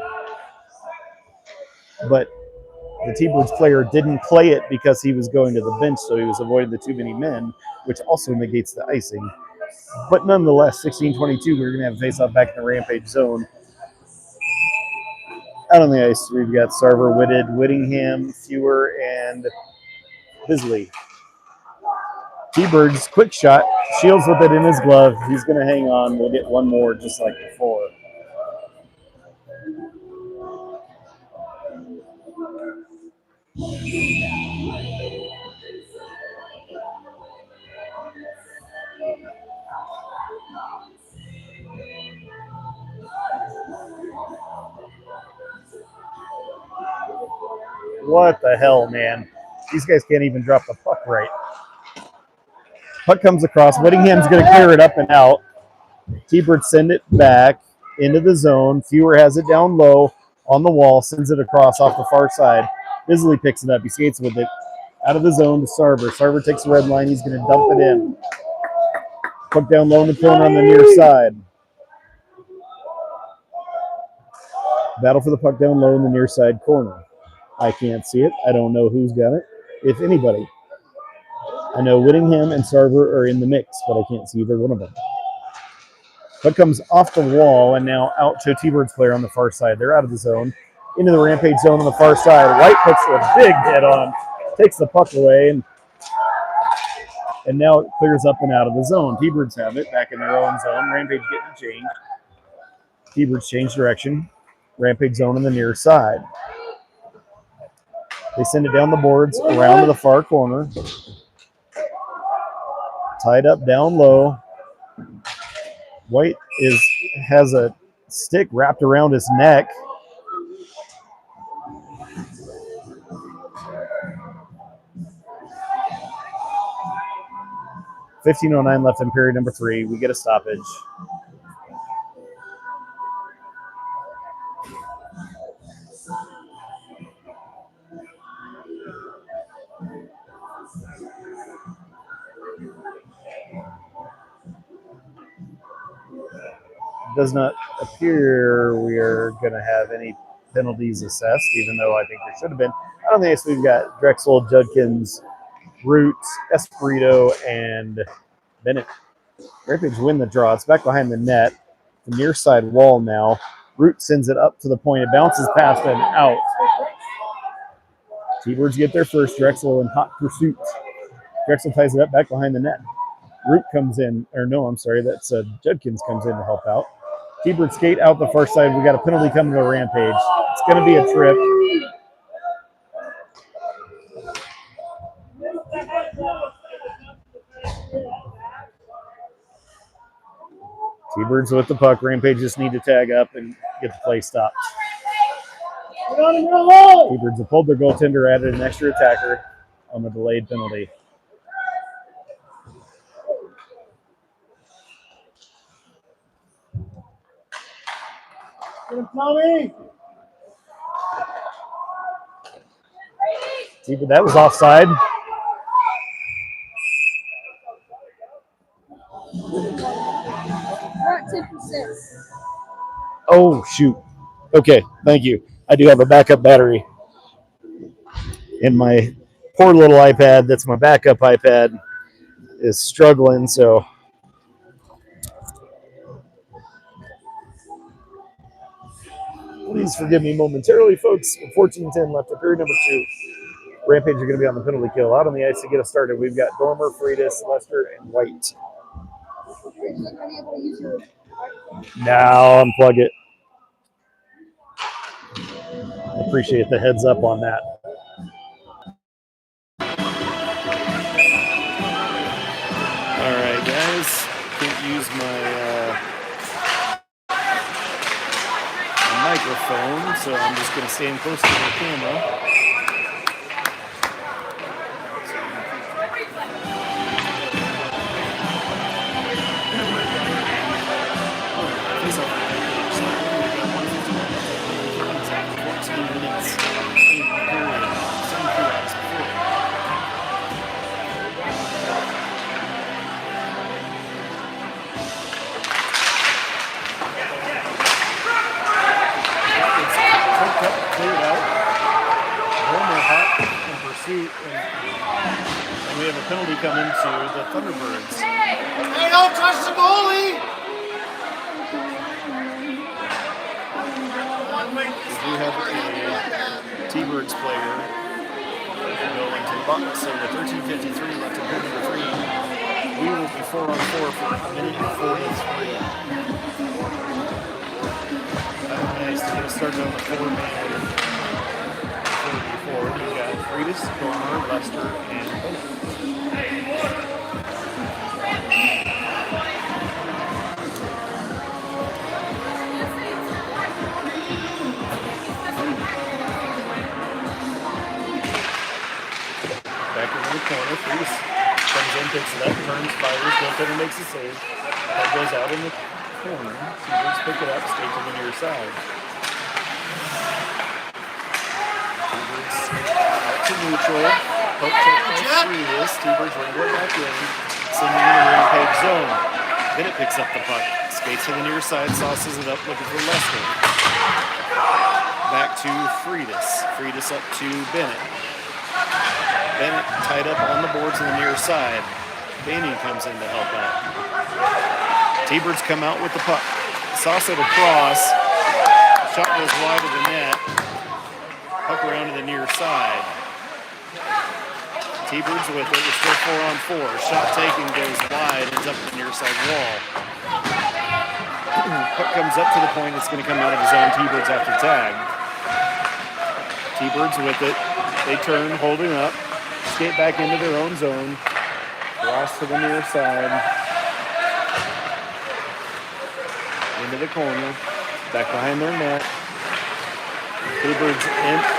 but the T-Birds player didn't play it because he was going to the bench, so he was avoiding the too many men, which also negates the icing. But nonetheless, 16:22, we're going to have a face-off back in the Rampage zone. Out on the ice, we've got Sarver, Whitted, Whittingham, Fewer, and Bisley. T-Birds, quick shot, Shields with it in his glove. He's going to hang on. We'll get one more just like before. What the hell, man? These guys can't even drop the puck right. Puck comes across. Whittingham's going to clear it up and out. T-Birds send it back into the zone. Fewer has it down low on the wall, sends it across off the far side. Bisley picks it up. He skates with it out of the zone to Sarver. Sarver takes the red line. He's going to dump it in. Puck down low in the corner on the near side. Battle for the puck down low in the near side corner. I can't see it. I don't know who's got it, if anybody. I know Whittingham and Sarver are in the mix, but I can't see either one of them. Puck comes off the wall and now out to a T-Birds player on the far side. They're out of the zone. Into the Rampage zone on the far side. White puts a big hit on, takes the puck away, and now it clears up and out of the zone. T-Birds have it back in their own zone. Rampage getting changed. T-Birds change direction. Rampage zone on the near side. They send it down the boards around to the far corner. Tied up down low. White has a stick wrapped around his neck. .15:09 left in period number 3. We get a stoppage. Does not appear we are going to have any penalties assessed, even though I think there should have been. On the ice, we've got Drexel, Judkins, Roots, Espirito, and Bennett. Rampage win the draw. It's back behind the net. The near side wall now. Root sends it up to the point. It bounces past and out. T-Birds get there first. Drexel in hot pursuit. Drexel ties it up back behind the net. Root comes in, or no, I'm sorry, that's Judkins comes in to help out. T-Birds skate out the far side. We got a penalty coming to Rampage. It's going to be a trip. T-Birds with the puck. Rampage just need to tag up and get the play stopped. T-Birds have pulled their goaltender, added an extra attacker on the delayed penalty. T-Bird, that was offside. Oh, shoot. Okay, thank you. I do have a backup battery in my poor little iPad. That's my backup iPad is struggling, so please forgive me momentarily, folks. 14:10 left of period number 2. Rampage are going to be on the penalty kill. Out on the ice to get us started, we've got Dormer, Freitas, Lester, and White. Now unplug it. I appreciate the heads up on that. All right, guys. Can't use my microphone, so I'm just going to stand close to the camera. And we have a penalty coming to the Thunderbirds. Hey, don't touch the goalie! We do have a T-Birds player going to the box, so with 13:53 left in period number 3, we will be 4-on-4 for a minute and 43. Nice to get us started on the 4-man. Forward, we got Freitas, Dormer, Lester, and back into the corner. Freitas comes in, picks it up, turns, fires, goaltender makes a save. That goes out in the corner. T-Birds pick it up, straight to the near side. To neutral. Poke check by Freitas. T-Birds wrangle it back in. Sending in the Rampage zone. Then it picks up the puck. Skates to the near side, sauces it up, looking for Lester. Back to Freitas. Freitas up to Bennett. Bennett tied up on the boards on the near side. Banyan comes in to help out. T-Birds come out with the puck. Sauce it across. Shot goes wide of the net. Puck around to the near side. T-Birds with it. We're still 4-on-4. Shot taken goes wide. Ends up at the near side wall. Puck comes up to the point. It's going to come out of the zone. T-Birds have to tag. T-Birds with it. They turn, holding up. Skate back into their own zone. Cross to the near side. Into the corner. Back behind their net. T-Birds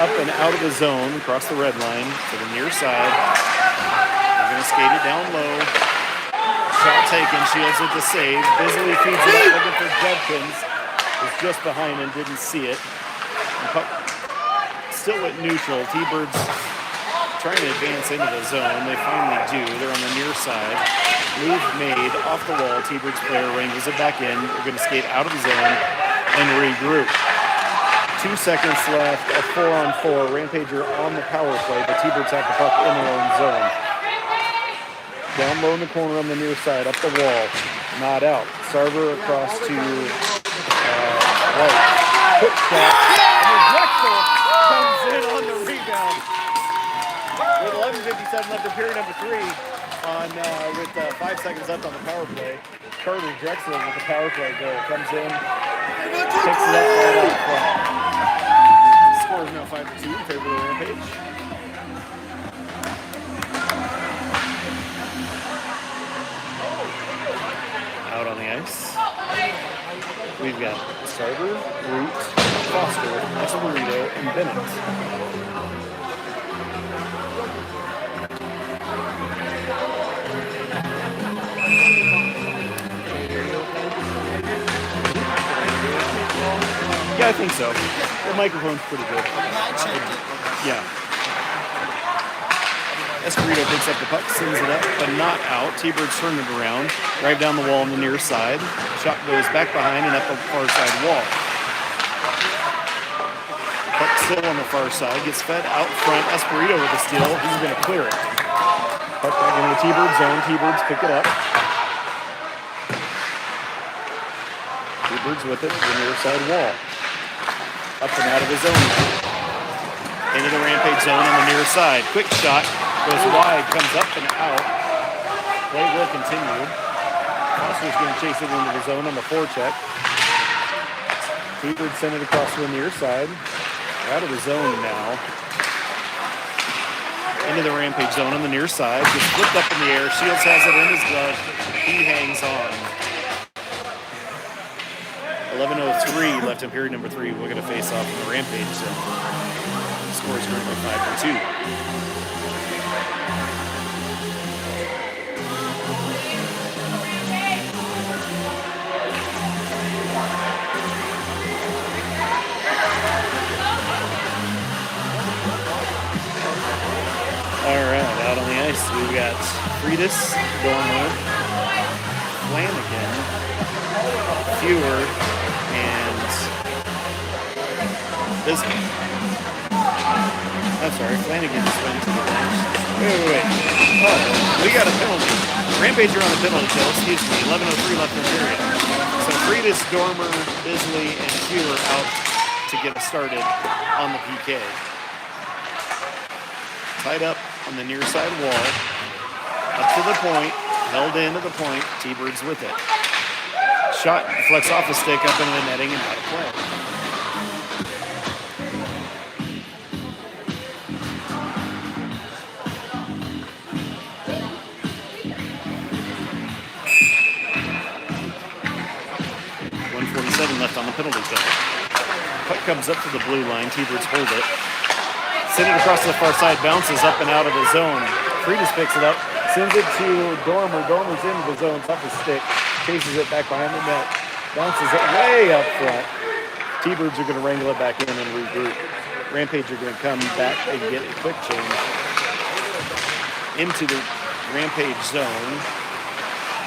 up and out of the zone, across the red line to the near side. They're going to skate it down low. Shot taken, Shields with the save. Bisley feeds it up, looking for Judkins. Was just behind him, didn't see it. And puck still at neutral. T-Birds trying to advance into the zone. They finally do. They're on the near side. Move made off the wall. T-Birds player wrangles it back in. They're going to skate out of the zone and regroup. 2 seconds left, a 4-on-4. Rampager on the power play, but T-Birds have the puck in their own zone. Down low in the corner on the near side, up the wall. Not out. Sarver across to White. Quick shot. And Drexel comes in on the rebound. With 11:57 left in period number 3 on with 5 seconds left on the power play. Carter Drexel with the power play goal comes in, picks it up right out front. Score is now 5-2 in favor of the Rampage. Out on the ice. We've got Starter, Root, Foster, Esperito, and Bennett. Yeah, I think so. The microphone's pretty good. I checked it. Yeah. Esperito picks up the puck, sends it up, but not out. T-Birds turn it around, drive down the wall on the near side. Shot goes back behind and up the far side wall. Puck still on the far side, gets fed out front. Esperito with the steal. He's going to clear it. Puck back into the T-Bird zone. T-Birds pick it up. T-Birds with it to the near side wall. Up and out of his zone. Into the Rampage zone on the near side. Quick shot. Goes wide. Comes up and out. Play will continue. Foster's going to chase it into the zone on the forecheck. T-Bird send it across to the near side. Out of the zone now. Into the Rampage zone on the near side. Just flipped up in the air. Shields has it in his glove. He hangs on. 11:03 left in period number 3. We're going to face off in the Rampage zone. The score is currently 5-2. All right, out on the ice, we've got Freitas, Dormer, Flanagan, Fewer, and Bisbee. I'm sorry, Flanagan just went to the bench. Wait. Oh, we got a penalty. Rampager on the penalty kill, excuse me. 11:03 left in the period. So Freitas, Dormer, Bisley, and Fewer out to get us started on the PK. Tied up on the near side wall. Up to the point, held into the point. T-Birds with it. Shot deflects off the stick, up into the netting, and out of play. .147 left on the penalty kill. Puck comes up to the blue line. T-Birds hold it. Send it across to the far side, bounces up and out of the zone. Freitas picks it up, sends it to Dormer. Dormer's into the zone, off the stick, chases it back behind the net, bounces it way up front. T-Birds are going to wrangle it back in and regroup. Rampage are going to come back and get a quick change into the Rampage zone.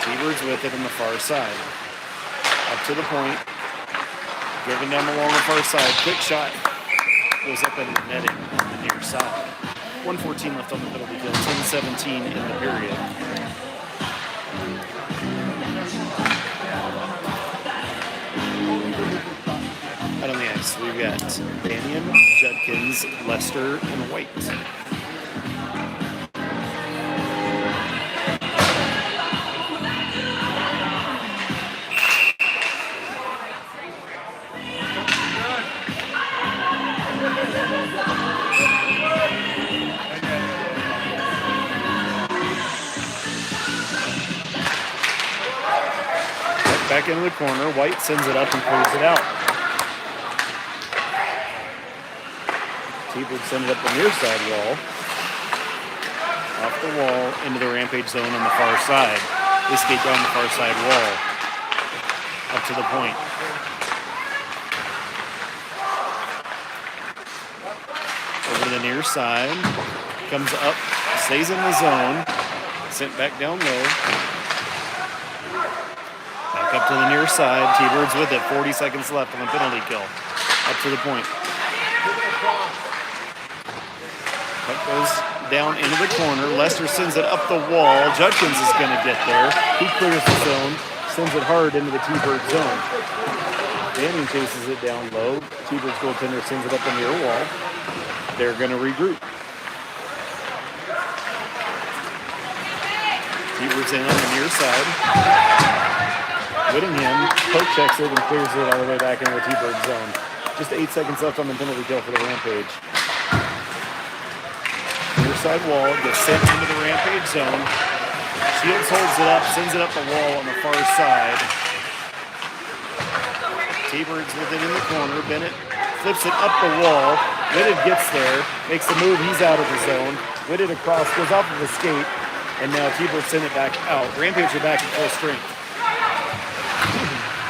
T-Birds with it on the far side. Up to the point, driven down along the far side, quick shot. Goes up into the netting on the near side. 1:14 left on the penalty kill. 10-17 in the period. Out on the ice, we've got Daniel, Judkins, Lester, and White. Back into the corner. White sends it up and clears it out. T-Bird sends it up the near side wall. Off the wall into the Rampage zone on the far side. They skate down the far side wall. Up to the point. Over to the near side. Comes up. Stays in the zone. Sent back down low. Up to the near side. T-Birds with it. 40 seconds left on the penalty kill. Up to the point. Puck goes down into the corner. Lester sends it up the wall. Judkins is going to get there. He clears the zone. Sends it hard into the T-Bird zone. Danny chases it down low. T-Bird's goaltender sends it up the near wall. They're going to regroup. T-Birds in on the near side. Whittingham poke checks it and clears it all the way back into the T-Bird zone. Just 8 seconds left on the penalty kill for the Rampage. Near side wall gets sent into the Rampage zone. Shields holds it up, sends it up the wall on the far side. T-Birds with it in the corner. Bennett flips it up the wall. Whitted gets there, makes the move. He's out of the zone. Whitted across, goes off of the skate, and now T-Birds send it back out. Rampage are back at full strength.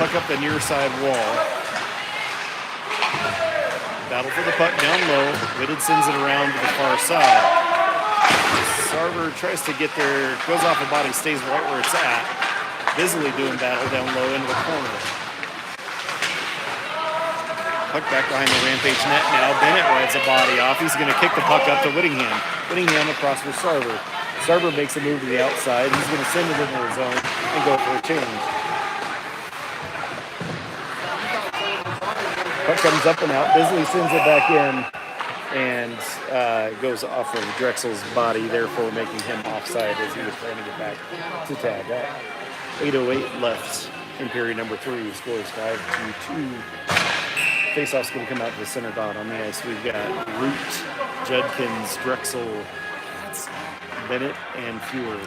Puck up the near side wall. Battle for the puck down low. Whitted sends it around to the far side. Sarver tries to get there, goes off the body, stays right where it's at. Busily doing battle down low into the corner. Puck back behind the Rampage net now. Bennett rides the body off. He's going to kick the puck up to Whittingham. Whittingham across for Sarver. Sarver makes a move to the outside. He's going to send it into the zone and go for a change. Puck comes up and out. Bisley sends it back in and goes off of Drexel's body, therefore making him offside as he was trying to get back to tag. 8:08 left in period number 3. Scores 5-2. Faceoff's going to come out to the center dot. On the ice, we've got Root, Judkins, Drexel, Bennett, and Fjord.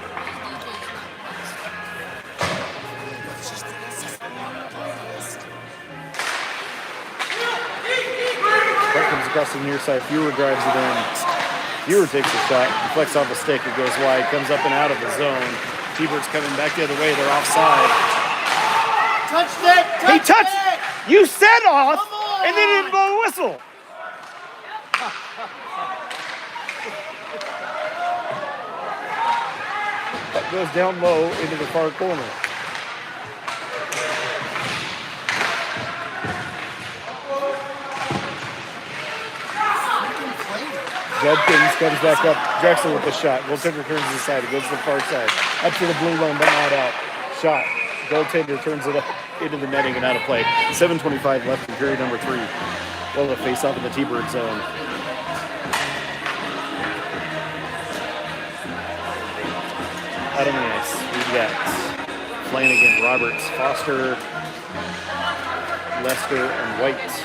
Puck comes across the near side. Fjord drives it in. Fjord takes a shot, deflects off a stick. It goes wide, comes up and out of the zone. T-Birds coming back the other way. They're offside. Touched it! He touched it! You said off, and then didn't blow a whistle. That goes down low into the far corner. Judkins comes back up. Drexel with the shot. Goaltender turns the side. It goes to the far side. Up to the blue line, but not out. Shot. Goaltender turns it up into the netting and out of play. 7:25 left in period number 3. Well, the face off in the T-Bird zone. Out on the ice, we've got Flanagan, Roberts, Foster, Lester, and White.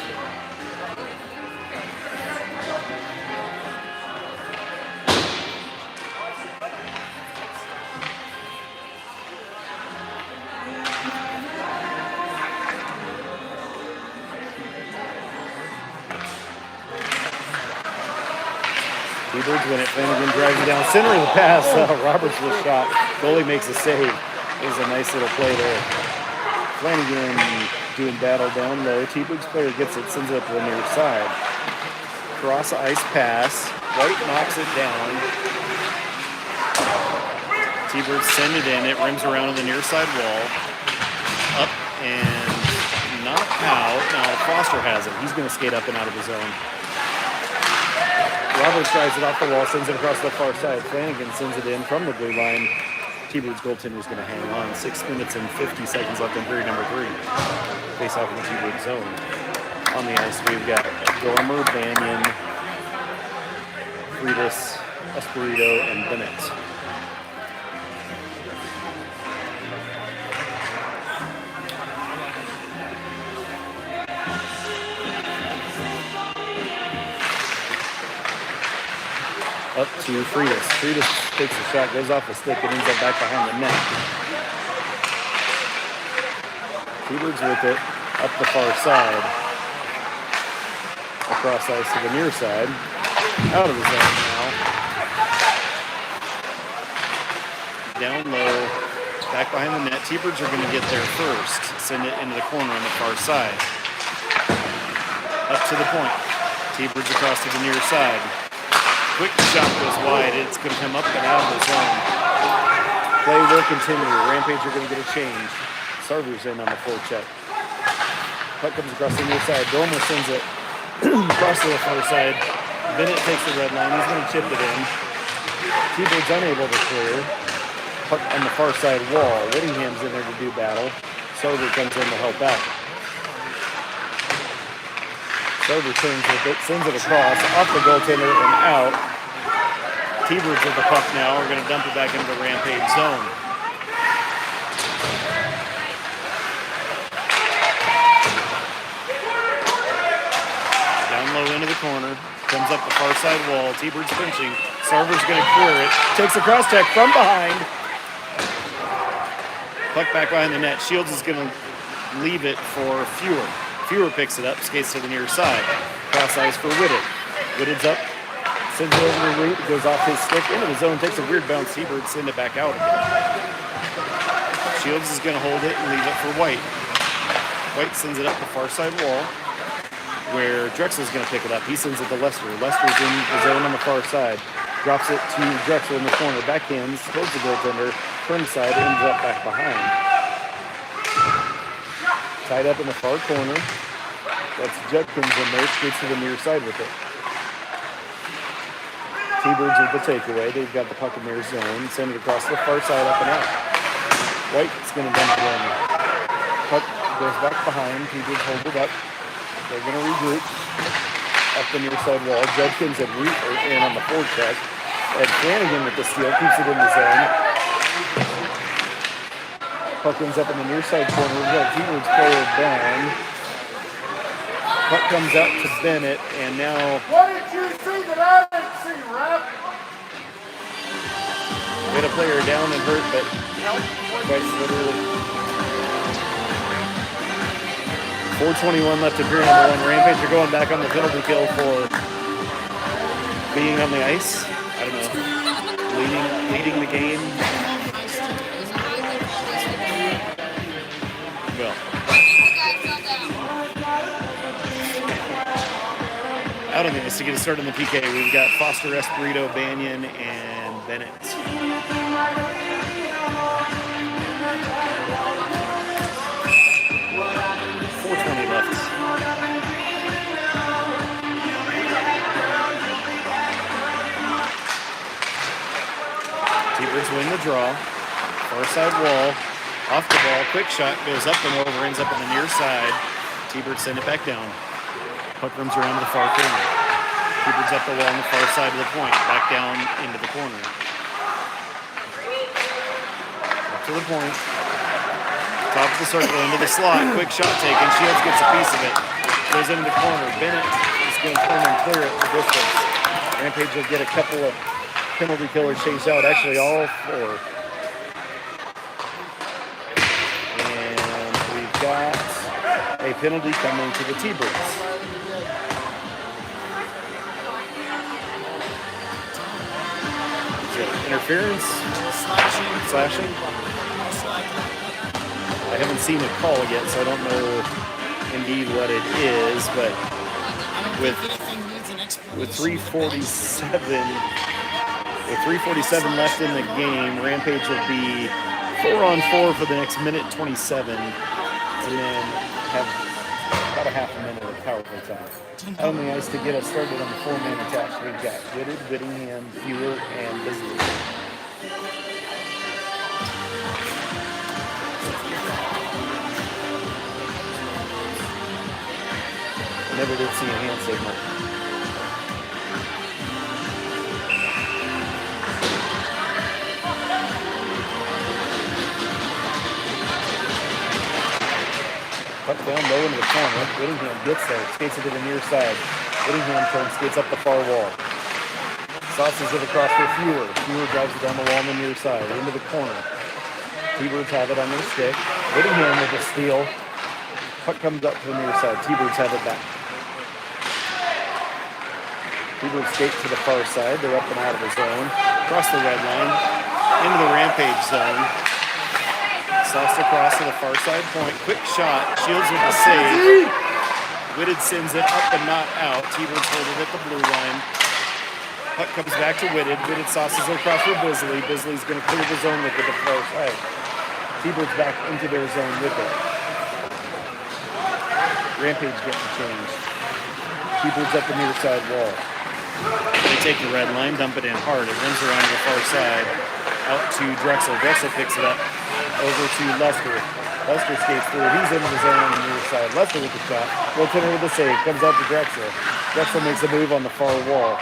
T-Birds win it. Flanagan drives it down center of the pass. Roberts was shot. Goalie makes a save. It was a nice little play there. Flanagan doing battle down low. T-Birds player gets it, sends it up to the near side. Cross ice pass. White knocks it down. T-Birds send it in. It rims around on the near side wall. Up and not out. Now Foster has it. He's going to skate up and out of the zone. Roberts drives it off the wall, sends it across the far side. Flanagan sends it in from the blue line. T-Birds goaltender is going to hang on. 6 minutes and 50 seconds left in period number 3. Face off in the T-Bird zone. On the ice, we've got Dormer, Banyan, Freitas, Espirito, and Bennett. Up to Freitas. Freitas takes a shot, goes off the stick, and ends up back behind the net. T-Birds with it, up the far side. Across ice to the near side. Out of the zone now. Down low, back behind the net. T-Birds are going to get there first. Send it into the corner on the far side. Up to the point. T-Birds across to the near side. Quick shot goes wide. It's going to come up and out of the zone. Play will continue. Rampage are going to get a change. Sarver's in on the forecheck. Puck comes across the near side. Dormer sends it across to the far side. Bennett takes the red line. He's going to chip it in. T-Birds unable to clear. Puck on the far side wall. Whittingham's in there to do battle. Sarver comes in to help out. Sarver turns with it, sends it across, off the goaltender and out. T-Birds with the puck now are going to dump it back into the Rampage zone. Down low into the corner, comes up the far side wall. T-Birds pinching. Sarver's going to clear it. Takes a cross check from behind. Puck back behind the net. Shields is going to leave it for Fjord. Fewer picks it up, skates to the near side. Cross ice for Whitted. Whitted's up, sends it over to Root, goes off his stick into the zone, takes a weird bounce. T-Bird send it back out again. Shields is going to hold it and leave it for White. White sends it up the far side wall, where Drexel's going to pick it up. He sends it to Lester. Lester's in the zone on the far side. Drops it to Drexel in the corner. Backhands, towards the goaltender. Turn side, ends up back behind. Tied up in the far corner. That's Judkins in there. Skates to the near side with it. T-Birds with the takeaway. They've got the puck in their zone. Send it across the far side, up and out. White's going to dump it in. Puck goes back behind. T-Birds hold it up. They're going to regroup up the near side wall. Judkins had in on the forecheck. And Flanagan with the steal keeps it in the zone. Puck ends up in the near side corner. We've got T-Birds player down. Puck comes out to Bennett, and now. What did you see that I didn't see, ref? We had a player down and hurt, but quite literally. 4:21 left in period number 1. Rampage are going back on the penalty kill for being on the ice. I don't know. Leading the game. Well. Out on the ice to get us started in the PK. We've got Foster, Espirito, Banyan, and Bennett. 4:20 left. T-Birds win the draw. Far side wall. Off the ball. Quick shot. Goes up and over. Ends up on the near side. T-Birds send it back down. Puck runs around to the far corner. T-Birds up the wall on the far side of the point. Back down into the corner. Up to the point. Top of the circle, into the slot. Quick shot taken. Shields gets a piece of it. Goes into the corner. Bennett is going to turn and clear it for distance. Rampage will get a couple of penalty killers chased out. Actually, all 4. And we've got a penalty coming to the T-Birds. Interference? Slashing? I haven't seen it call yet, so I don't know indeed what it is, but with 3:47 left in the game, Rampage will be 4-on-4 for the next minute 27, and then have about a half a minute of power play time. Out on the ice to get us started on the 4-man attack, we've got Whitted, Whittingham, Fewer, and Bisley. Never did see a hand signal. Puck down low into the corner. Whittingham gets there, skates it to the near side. Whittingham turns, skates up the far wall. Sauces it across for Fewer. Fewer drives it down the wall on the near side, into the corner. T-Birds have it on their stick. Whittingham with a steal. Puck comes up to the near side. T-Birds have it back. T-Birds skate to the far side. They're up and out of the zone. Across the red line. Into the Rampage zone. Sauce across to the far side point. Quick shot. Shields with the save. Whitted sends it up and not out. T-Birds hold it at the blue line. Puck comes back to Whitted. Whitted sauces it across for Bisley. Bisley's going to clear the zone with it to the far side. T-Birds back into their zone with it. Rampage getting changed. T-Birds up the near side wall. They take the red line, dump it in hard. It runs around to the far side, out to Drexel. Drexel picks it up over to Lester. Lester skates through. He's into the zone on the near side. Lester with the shot. Goaltender with the save. Comes out to Drexel. Drexel makes a move on the far wall.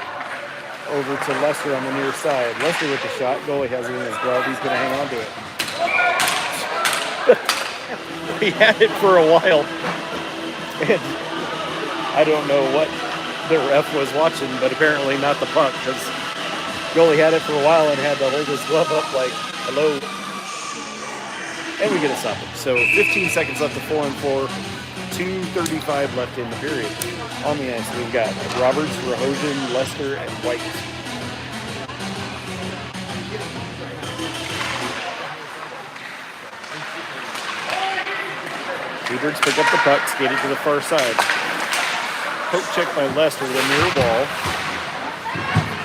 Over to Lester on the near side. Lester with the shot. Goalie has it in his glove. He's going to hang on to it. He had it for a while. And I don't know what the ref was watching, but apparently not the puck, because goalie had it for a while and had to hold his glove up like, hello. And we get a stoppage. So 15 seconds left to 4-on-4. 2:35 left in the period. On the ice, we've got Roberts, Rahosian, Lester, and White. T-Birds pick up the puck, skate it to the far side. Poke check by Lester to the near wall.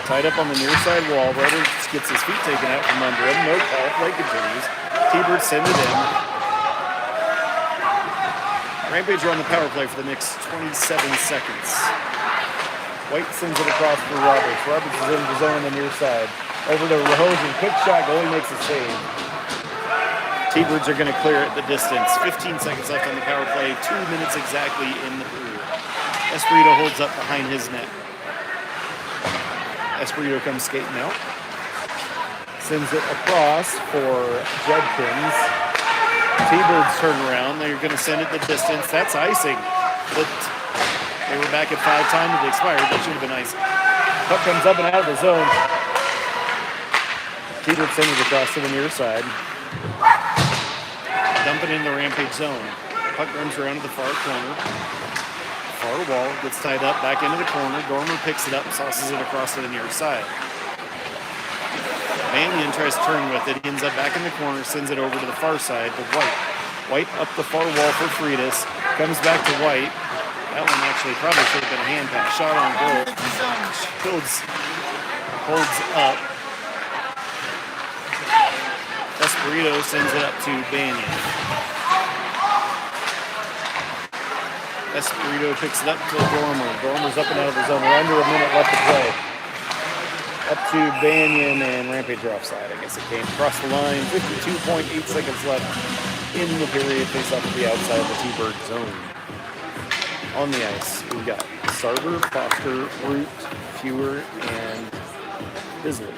Tied up on the near side wall. Roberts gets his feet taken out from under him. No call. Play continues. T-Birds send it in. Rampage are on the power play for the next 27 seconds. White sends it across for Roberts. Roberts is in the zone on the near side. Over to Rahosian. Quick shot. Goalie makes a save. T-Birds are going to clear it the distance. 15 seconds left on the power play. 2 minutes exactly in the period. Espirito holds up behind his net. Espirito comes skating out. Sends it across for Judkins. T-Birds turn around. They're going to send it the distance. That's icing. But they were back at 5 times it expired. That should have been icing. Puck comes up and out of the zone. T-Birds send it across to the near side. Dump it in the Rampage zone. Puck runs around to the far corner. Far wall, gets tied up, back into the corner. Dormer picks it up, sauces it across to the near side. Mannion tries to turn with it. He ends up back in the corner, sends it over to the far side to White. White up the far wall for Freitas. Comes back to White. That one actually probably should have been a hand pass. Shot on goal. Holds up. Espirito sends it up to Banyan. Espirito picks it up to Dormer. Dormer's up and out of the zone. We're under a minute left to play. Up to Banyan and Rampage are offside. I guess it came across the line. 52.8 seconds left in the period. Face off to the outside of the T-Bird zone. On the ice, we've got Sarver, Foster, Root, Fewer, and Bisley.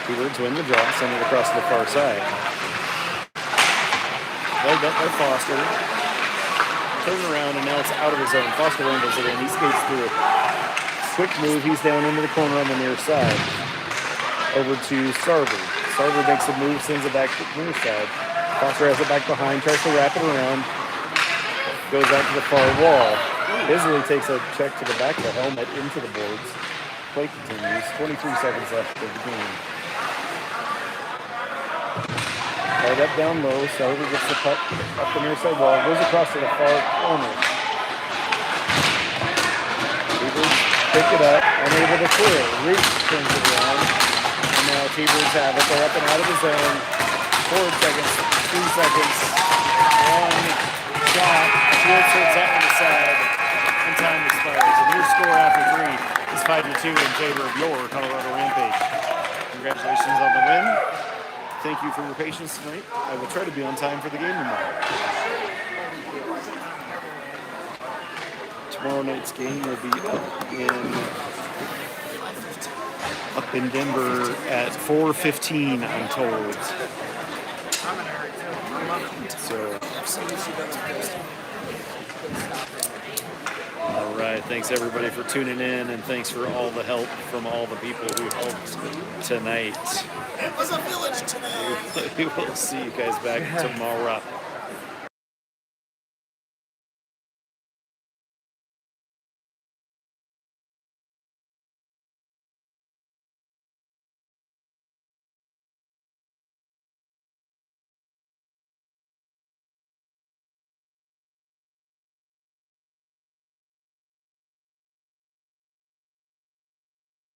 T-Birds win the draw, send it across to the far side. Held up by Foster. Turn around, and now it's out of his zone. Foster rumbles it in. He skates through it. Quick move. He's down into the corner on the near side. Over to Sarver. Sarver makes a move, sends it back to the near side. Foster has it back behind, tries to wrap it around. Goes out to the far wall. Bisley takes a check to the back of the helmet into the boards. Play continues. 23 seconds left of the game. Right up down low. Sarver gets the puck up the near side wall. Goes across to the far corner. T-Birds pick it up. Unable to clear. Reach turns it around. And now T-Birds have it. They're up and out of the zone. 4 seconds. 2 seconds. One shot. Fields hits up on the side. And time expires. And your score after 3 is 5-2 in favor of your Colorado Rampage. Congratulations on the win. Thank you for your patience tonight. I will try to be on time for the game tomorrow. Tomorrow night's game will be up in Denver at 4:15, I'm told. So, all right. Thanks everybody for tuning in, and thanks for all the help from all the people who helped tonight. It was a village today. We will see you guys back tomorrow.